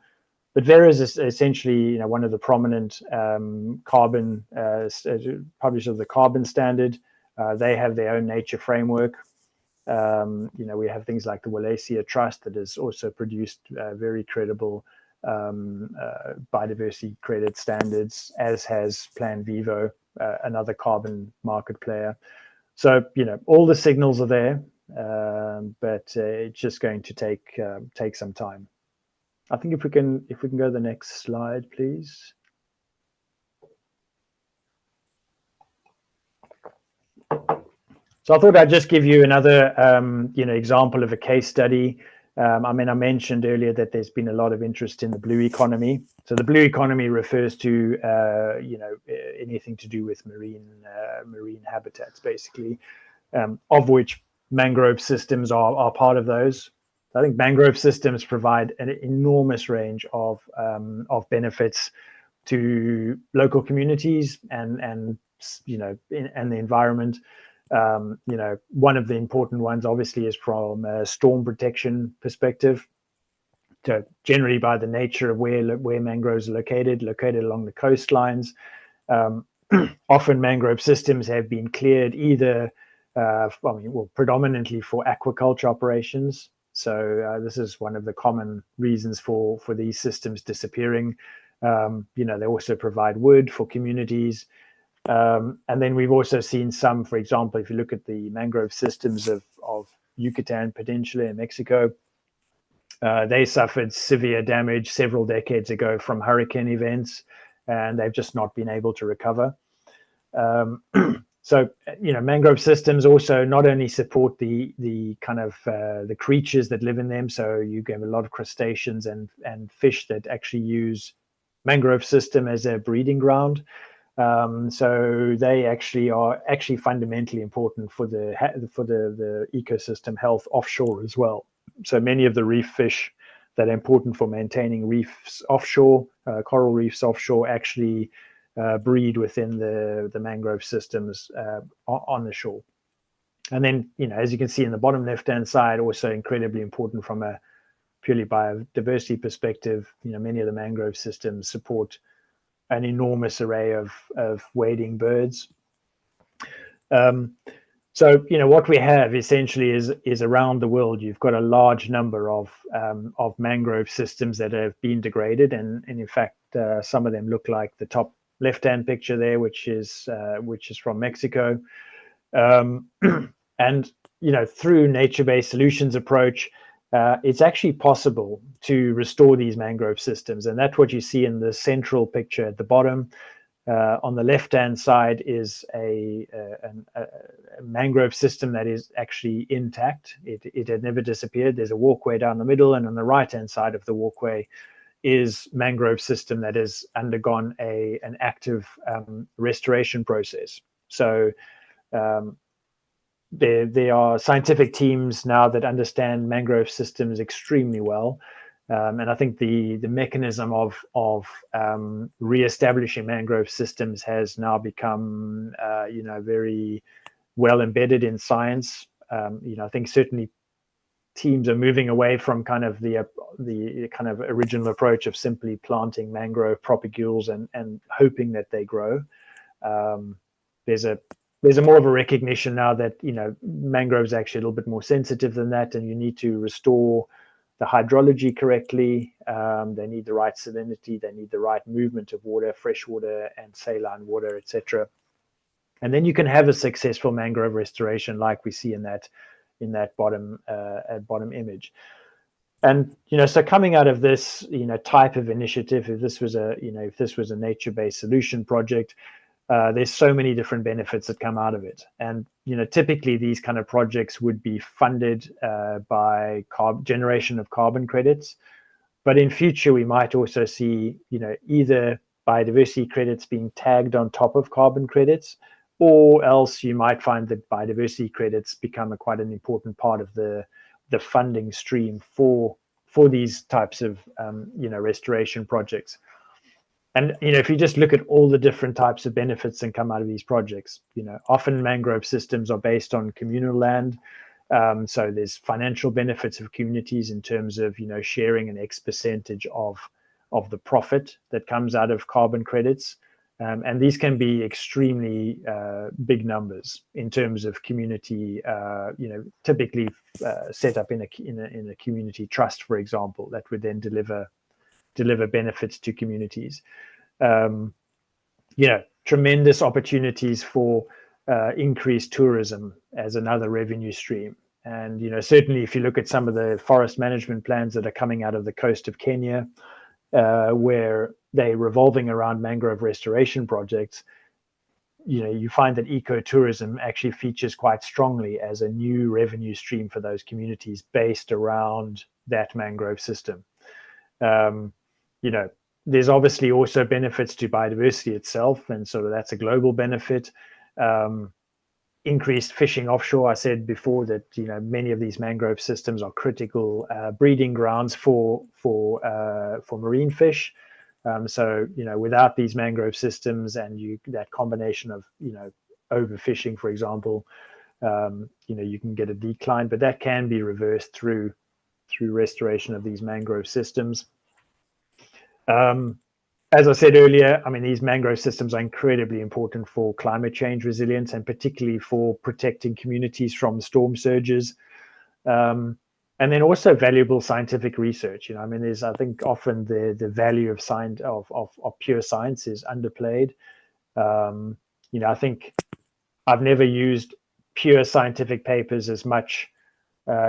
but Verra is essentially, one of the prominent carbon publishers of the carbon standard. They have their own nature framework. We have things like the Wallacea Trust that has also produced very credible biodiversity credit standards, as has Plan Vivo, another carbon market player. So all the signals are there, but it's just going to take some time. I think if we can go to the next slide, please. So I thought I'd just give you another example of a case study. I mentioned earlier that there's been a lot of interest in the blue economy. So the blue economy refers to anything to do with marine habitats, basically, of which mangrove systems are part of those. I think mangrove systems provide an enormous range of benefits to local communities and the environment. One of the important ones, obviously, is from a storm protection perspective. So generally, by the nature of where mangroves are located along the coastlines, often mangrove systems have been cleared either, predominantly for aquaculture operations. So this is one of the common reasons for these systems disappearing. They also provide wood for communities. And then we've also seen some, for example, if you look at the mangrove systems of Yucatan Peninsula in Mexico, they suffered severe damage several decades ago from hurricane events, and they've just not been able to recover. So, mangrove systems also not only support the kind of the creatures that live in them. So you have a lot of crustaceans and fish that actually use mangrove system as a breeding ground. So they actually are fundamentally important for the ecosystem health offshore as well. So many of the reef fish that are important for maintaining reefs offshore, coral reefs offshore, actually breed within the mangrove systems on the shore. And then, as you can see in the bottom left-hand side, also incredibly important from a purely biodiversity perspective. Many of the mangrove systems support an enormous array of wading birds. So So, what we have essentially is around the world, you've got a large number of mangrove systems that have been degraded, and in fact, some of them look like the top left-hand picture there, which is from Mexico, and through nature-based solutions approach, it's actually possible to restore these mangrove systems, and that's what you see in the central picture at the bottom. On the left-hand side is a mangrove system that is actually intact. It had never disappeared. There's a walkway down the middle, and on the right-hand side of the walkway is mangrove system that has undergone an active restoration process. So there are scientific teams now that understand mangrove systems extremely well. And I think the mechanism of reestablishing mangrove systems has now become, very well embedded in science. I think certainly teams are moving away from kind of the kind of original approach of simply planting mangrove propagules and hoping that they grow. There's a more of a recognition now that mangroves are actually a little bit more sensitive than that, and you need to restore the hydrology correctly. They need the right salinity, they need the right movement of water, fresh water and saline water, etc. And then you can have a successful mangrove restoration like we see in that bottom image. And so coming out of this type of initiative, if this was a nature-based solution project, there's so many different benefits that come out of it. And typically these kind of projects would be funded by generation of carbon credits, but in future we might also see either biodiversity credits being tagged on top of carbon credits, or else you might find that biodiversity credits become quite an important part of the funding stream for these types of restoration projects. And if you just look at all the different types of benefits that come out of these projects, often mangrove systems are based on communal land. So there's financial benefits of communities in terms of sharing an X percentage of the profit that comes out of carbon credits. And these can be extremely big numbers in terms of community, typically set up in a community trust, for example, that would then deliver benefits to communities. Tremendous opportunities for increased tourism as another revenue stream. And certainly if you look at some of the forest management plans that are coming out of the coast of Kenya, where they're revolving around mangrove restoration projects, you find that ecotourism actually features quite strongly as a new revenue stream for those communities based around that mangrove system. There's obviously also benefits to biodiversity itself, and sort of that's a global benefit. Increased fishing offshore. I said before that many of these mangrove systems are critical breeding grounds for marine fish. So without these mangrove systems and that combination of overfishing, for example, you can get a decline, but that can be reversed through restoration of these mangrove systems. As I said earlier, these mangrove systems are incredibly important for climate change resilience, and particularly for protecting communities from storm surges. And then also valuable scientific research. There's, I think, often the value of science of pure science is underplayed. I think I've never used pure scientific papers as much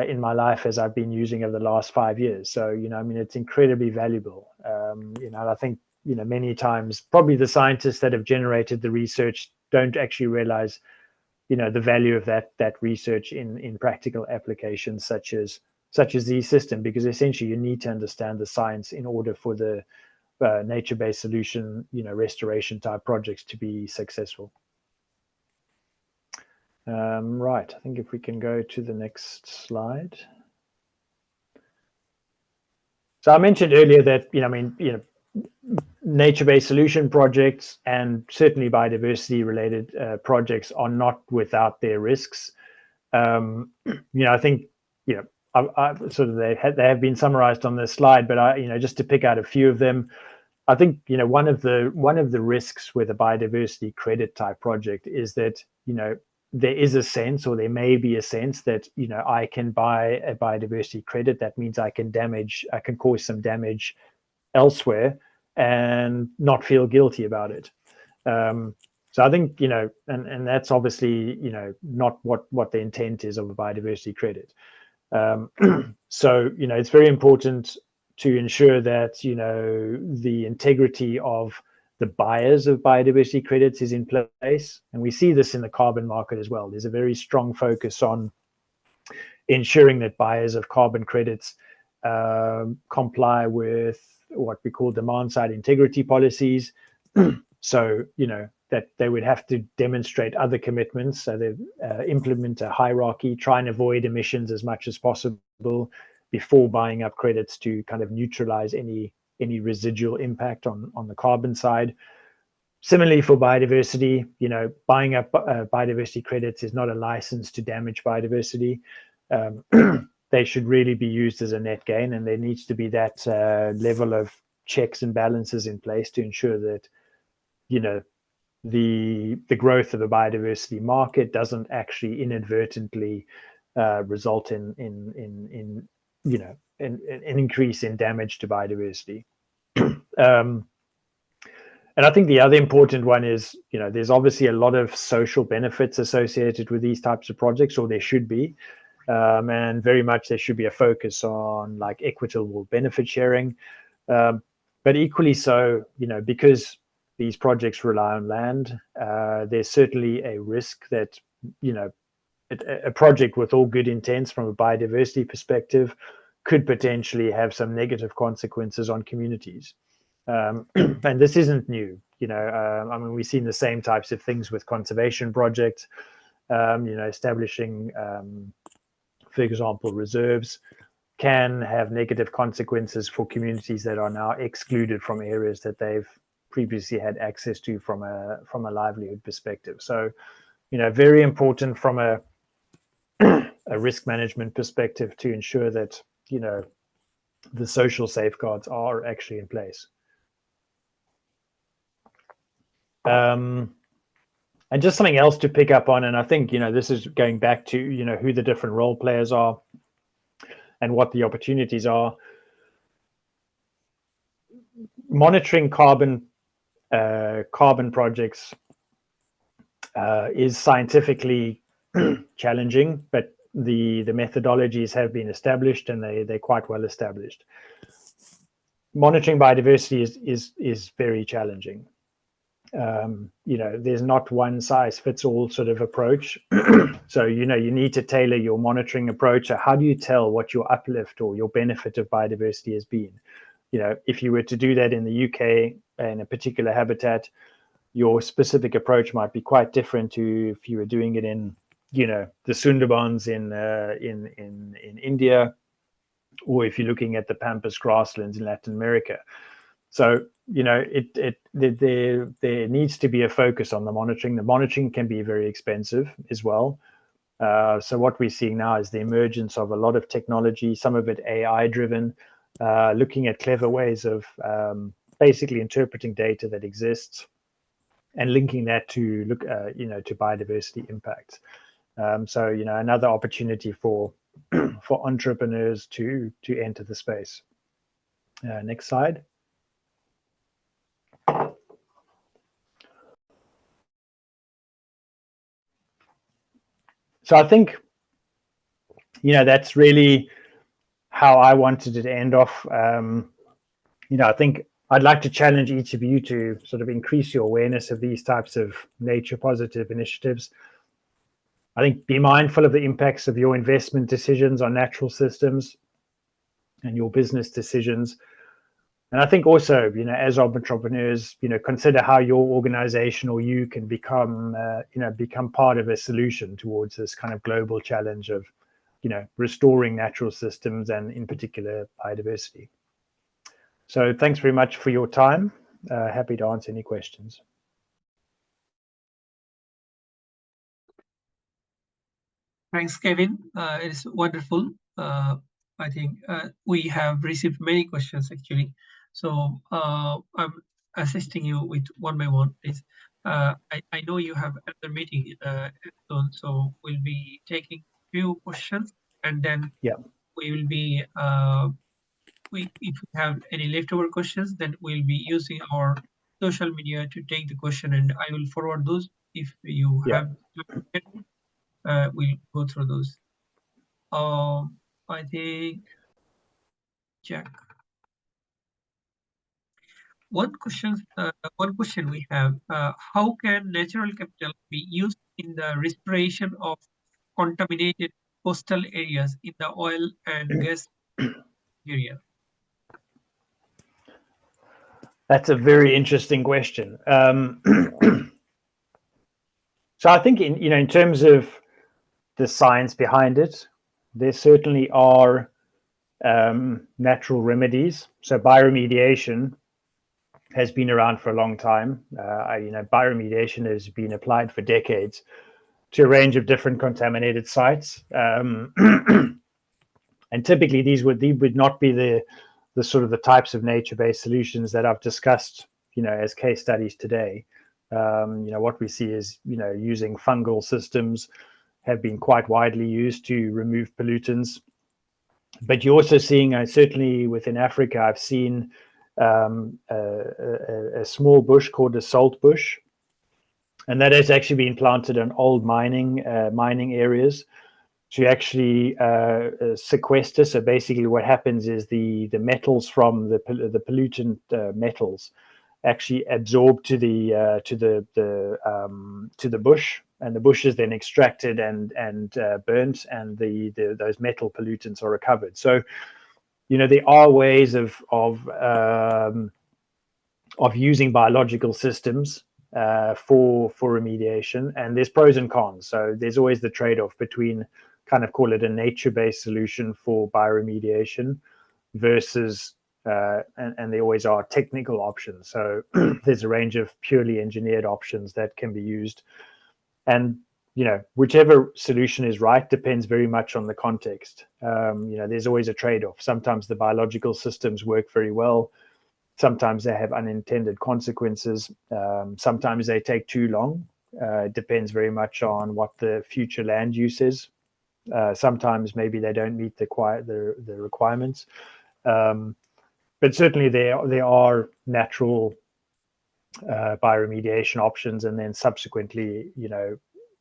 in my life as I've been using over the last 5 years. So, it's incredibly valuable. I think, many times, probably the scientists that have generated the research don't actually realize, the value of that research in practical applications such as these systems, because essentially you need to understand the science in order for the nature-based solution, restoration type projects to be successful. Right, I think if we can go to the next slide. So I mentioned earlier that, nature-based solution projects and certainly biodiversity-related projects are not without their risks. I think, I've sort of they have been summarized on this slide, but just to pick out a few of them, I think one of the risks with a biodiversity credit type project is that there is a sense, or there may be a sense that, you know, I can buy a biodiversity credit. That means I can cause some damage elsewhere and not feel guilty about it. So I think, you know, and that's obviously, you know, not what the intent is of a biodiversity credit. So, you know, it's very important to ensure that, you know, the integrity of the buyers of biodiversity credits is in place. And we see this in the carbon market as well. There's a very strong focus on ensuring that buyers of carbon credits comply with what we call demand side integrity policies. So, you know, that they would have to demonstrate other commitments. So they implement a hierarchy, try and avoid emissions as much as possible before buying up credits to kind of neutralize any residual impact on the carbon side. Similarly for biodiversity, you know, buying up biodiversity credits is not a license to damage biodiversity. They should really be used as a net gain, and there needs to be that level of checks and balances in place to ensure that, you know, the growth of the biodiversity market doesn't actually inadvertently result in you know, an increase in damage to biodiversity. And I think the other important one is, you know, there's obviously a lot of social benefits associated with these types of projects, or there should be. And very much there should be a focus on like equitable benefit sharing. But equally so, you know, because these projects rely on land, there's certainly a risk that, you know, a project with all good intents from a biodiversity perspective could potentially have some negative consequences on communities. And this isn't new, you know. I mean, we've seen the same types of things with conservation projects, you know, establishing, for example, reserves can have negative consequences for communities that are now excluded from areas that they've previously had access to from a livelihood perspective. So, you know, very important from a risk management perspective to ensure that, you know, the social safeguards are actually in place. And just something else to pick up on, and I think, you know, this is going back to, you know, who the different role players are and what the opportunities are. Monitoring carbon projects is scientifically challenging, but the methodologies have been established, and they're quite well established. Monitoring biodiversity is very challenging. You know, there's not one size fits all sort of approach. So, you know, you need to tailor your monitoring approach. So how do you tell what your uplift or your benefit of biodiversity has been? You know, if you were to do that in the UK in a particular habitat, your specific approach might be quite different to if you were doing it in, you know, the Sundarbans in India, or if you're looking at the Pampas grasslands in Latin America. So, you know, there needs to be a focus on the monitoring. The monitoring can be very expensive as well. So what we're seeing now is the emergence of a lot of technology, some of it AI driven, looking at clever ways of basically interpreting data that exists and linking that to you know, to biodiversity impacts. So, you know, another opportunity for entrepreneurs to enter the space. Next slide. So I think, you know, that's really how I wanted it to end off. You know, I think I'd like to challenge each of you to sort of increase your awareness of these types of nature positive initiatives. I think be mindful of the impacts of your investment decisions on natural systems and your business decisions. And I think also, you know, as entrepreneurs, you know, consider how your organization or you can become, you know, become part of a solution towards this kind of global challenge of, you know, restoring natural systems and in particular biodiversity. So thanks very much for your time. Happy to answer any questions. Thanks, Kevin. It's wonderful. I think we have received many questions actually. So I'm assisting you with one by one, please. I know you have another meeting soon, so we'll be taking few questions, and then we will be if we have any leftover questions, then we'll be using our social media to take the question, and I will forward those. If you have, we'll go through those. I think, Jack. One question we have: how can natural capital be used in the restoration of contaminated coastal areas in the oil and gas area? That's a very interesting question. So I think in terms of the science behind it, there certainly are natural remedies. So bioremediation has been around for a long time. Bioremediation has been applied for decades to a range of different contaminated sites. And typically these would not be the sort of the types of nature-based solutions that I've discussed, as case studies today. What we see is, using fungal systems have been quite widely used to remove pollutants. But you're also seeing, certainly within Africa, I've seen a small bush called a salt bush, and that has actually been planted on old mining areas to actually sequester. So basically, what happens is the metals from the pollutant metals actually absorb to the bush, and the bush is then extracted and burnt, and those metal pollutants are recovered. So, there are ways of using biological systems for remediation, and there's pros and cons. So there's always the trade-off between, kind of call it a nature-based solution for bioremediation versus and there always are technical options. So there's a range of purely engineered options that can be used, and whichever solution is right depends very much on the context. There's always a trade-off. Sometimes the biological systems work very well. Sometimes they have unintended consequences. Sometimes they take too long. It depends very much on what the future land use is. Sometimes maybe they don't meet the requirements. But certainly there are natural bioremediation options, and then subsequently,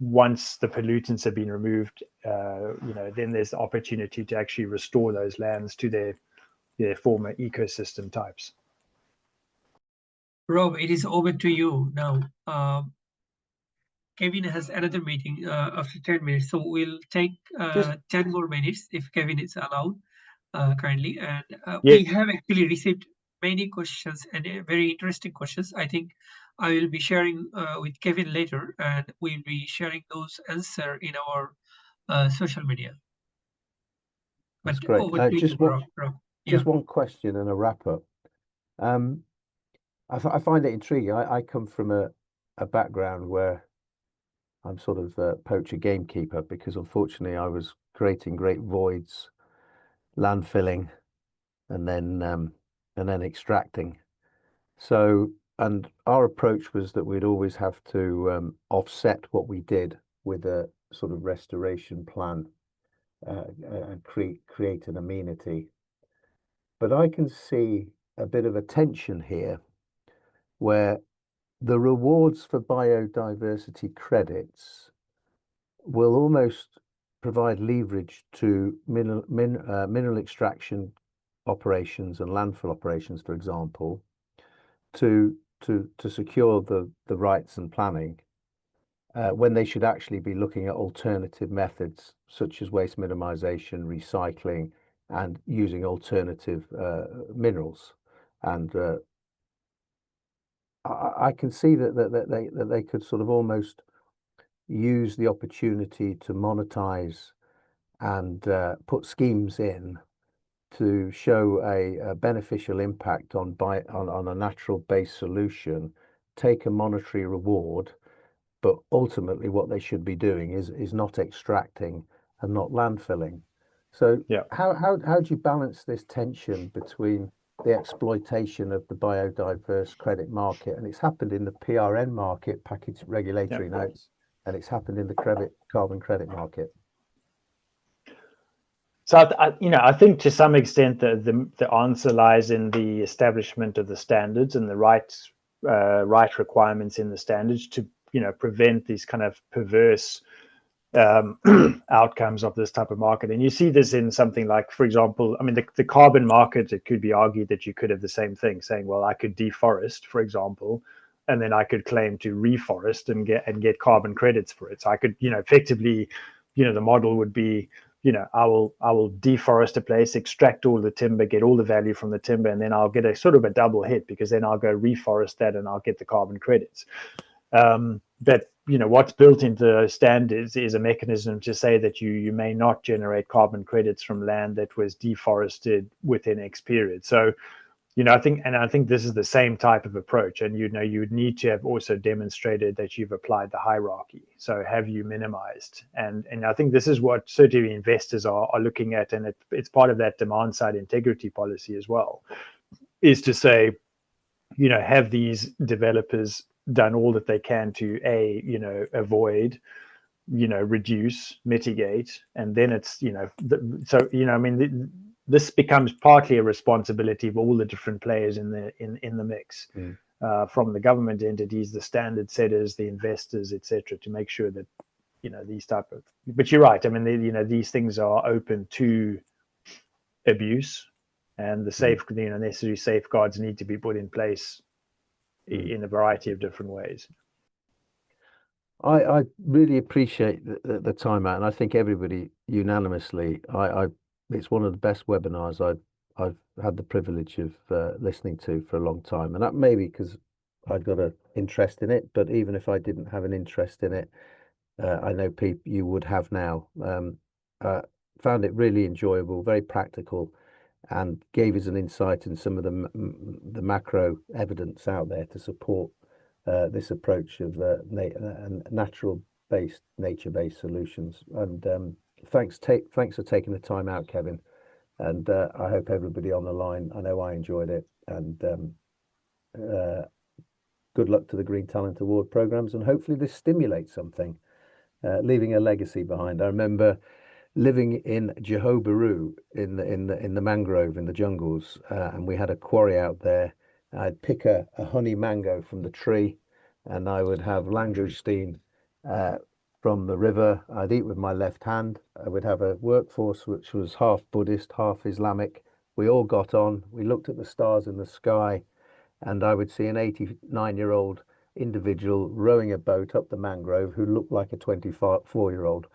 once the pollutants have been removed, then there's the opportunity to actually restore those lands to their former ecosystem types. Rob, it is over to you now. Kevin has another meeting after 10 minutes, so we'll take 10 more minutes if Kevin is allowed currently. And we have actually received many questions and very interesting questions. I think I will be sharing with Kevin later, and we'll be sharing those answers in our social media. That's great. Just one question and a wrap up. I find it intriguing. I come from a background where I'm sort of a poacher gamekeeper, because unfortunately I was creating great voids, landfilling, and then extracting. So, and our approach was that we'd always have to offset what we did with a sort of restoration plan and create an amenity. But I can see a bit of a tension here, where the rewards for biodiversity credits will almost provide leverage to mineral extraction operations and landfill operations, for example, to secure the rights and planning, when they should actually be looking at alternative methods such as waste minimization, recycling, and using alternative minerals. And I can see that they could sort of almost use the opportunity to monetize and put schemes in to show a beneficial impact on a natural-based solution, take a monetary reward, but ultimately what they should be doing is not extracting and not landfilling. So how do you balance this tension between the exploitation of the biodiverse credit market, and it's happened in the PRN market, package regulatory notes, and it's happened in the carbon credit market. So I think to some extent the answer lies in the establishment of the standards and the right requirements in the standards to prevent these kind of perverse outcomes of this type of market. And you see this in something like, for example, I mean, the carbon market, it could be argued that you could have the same thing, saying, well, I could deforest, for example, and then I could claim to reforest and get carbon credits for it. So I could, effectively, the model would be, I will deforest a place, extract all the timber, get all the value from the timber, and then I'll get a sort of a double hit, because then I'll go reforest that and I'll get the carbon credits. But what's built into those standards is a mechanism to say that you may not generate carbon credits from land that was deforested within X period. So I think this is the same type of approach, and you would need to have also demonstrated that you've applied the hierarchy. So have you minimized? And I think this is what certainly investors are looking at, and it's part of that demand side integrity policy as well, is to say, have these developers done all that they can to avoid, reduce, mitigate, and then it's this becomes partly a responsibility of all the different players in the mix, from the government entities, the standard setters, the investors, etc., to make sure that these type of. But you're right. I mean, these things are open to abuse, and the necessary safeguards need to be put in place in a variety of different ways. I really appreciate the time out, and I think everybody unanimously, it's one of the best webinars I've had the privilege of listening to for a long time, and that may be because I've got an interest in it. But even if I didn't have an interest in it, I know you would have now. Found it really enjoyable, very practical, and gave us an insight in some of the macro evidence out there to support this approach of natural-based, nature-based solutions. And thanks for taking the time out, Kevin. And I hope everybody on the line, I know I enjoyed it. And good luck to the Green Talent Award programs, and hopefully this stimulates something, leaving a legacy behind. I remember living in Johor Bahru in the mangrove in the jungles, and we had a quarry out there. I'd pick a honey mango from the tree, and I would have langoustine from the river. I'd eat with my left hand. I would have a workforce which was half Buddhist, half Islamic. We all got on. We looked at the stars in the sky, and I would see an 89-year-old individual rowing a boat up the mangrove who looked like a 24-year-old.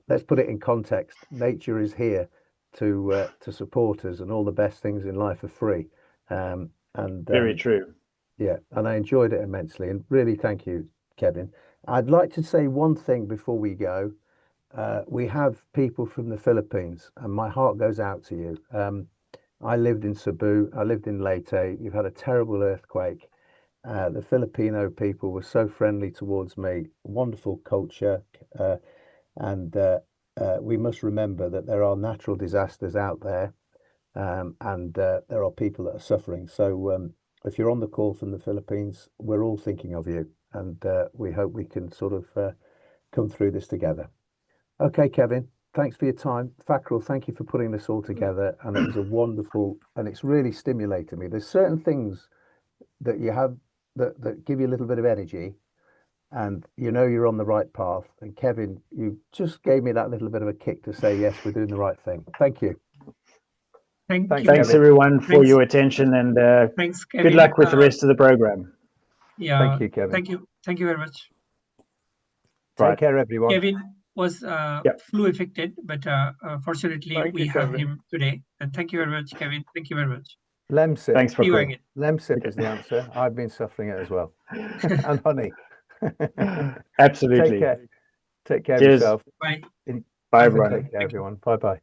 Let's put it in context. Nature is here to support us, and all the best things in life are free. Very true. Yeah, and I enjoyed it immensely, and really thank you, Kevin. I'd like to say one thing before we go. We have people from the Philippines, and my heart goes out to you. I lived in Cebu. I lived in Leyte. You've had a terrible earthquake. The Filipino people were so friendly towards me. Wonderful culture. And we must remember that there are natural disasters out there, and there are people that are suffering. So if you're on the call from the Philippines, we're all thinking of you, and we hope we can sort of come through this together. Okay, Kevin, thanks for your time. Fakrul, thank you for putting this all together, and it was a wonderful, and it's really stimulated me. There's certain things that you have that give you a little bit of energy, and you're on the right path. And Kevin, you just gave me that little bit of a kick to say, yes, we're doing the right thing. Thank you. Thanks everyone for your attention, and thanks, Kevin. Good luck with the rest of the program. Yeah. Thank you, Kevin. Thank you very much. Take care, everyone. Kevin was flu affected, but fortunately we have him today. And thank you very much, Kevin. Thank you very much. Lemsip. Thanks for calling. Lemsip is the answer. I've been suffering it as well. And honey. Absolutely. Take care of Cheers. yourself. Bye. Bye, everyone. Take care, everyone. Bye-bye.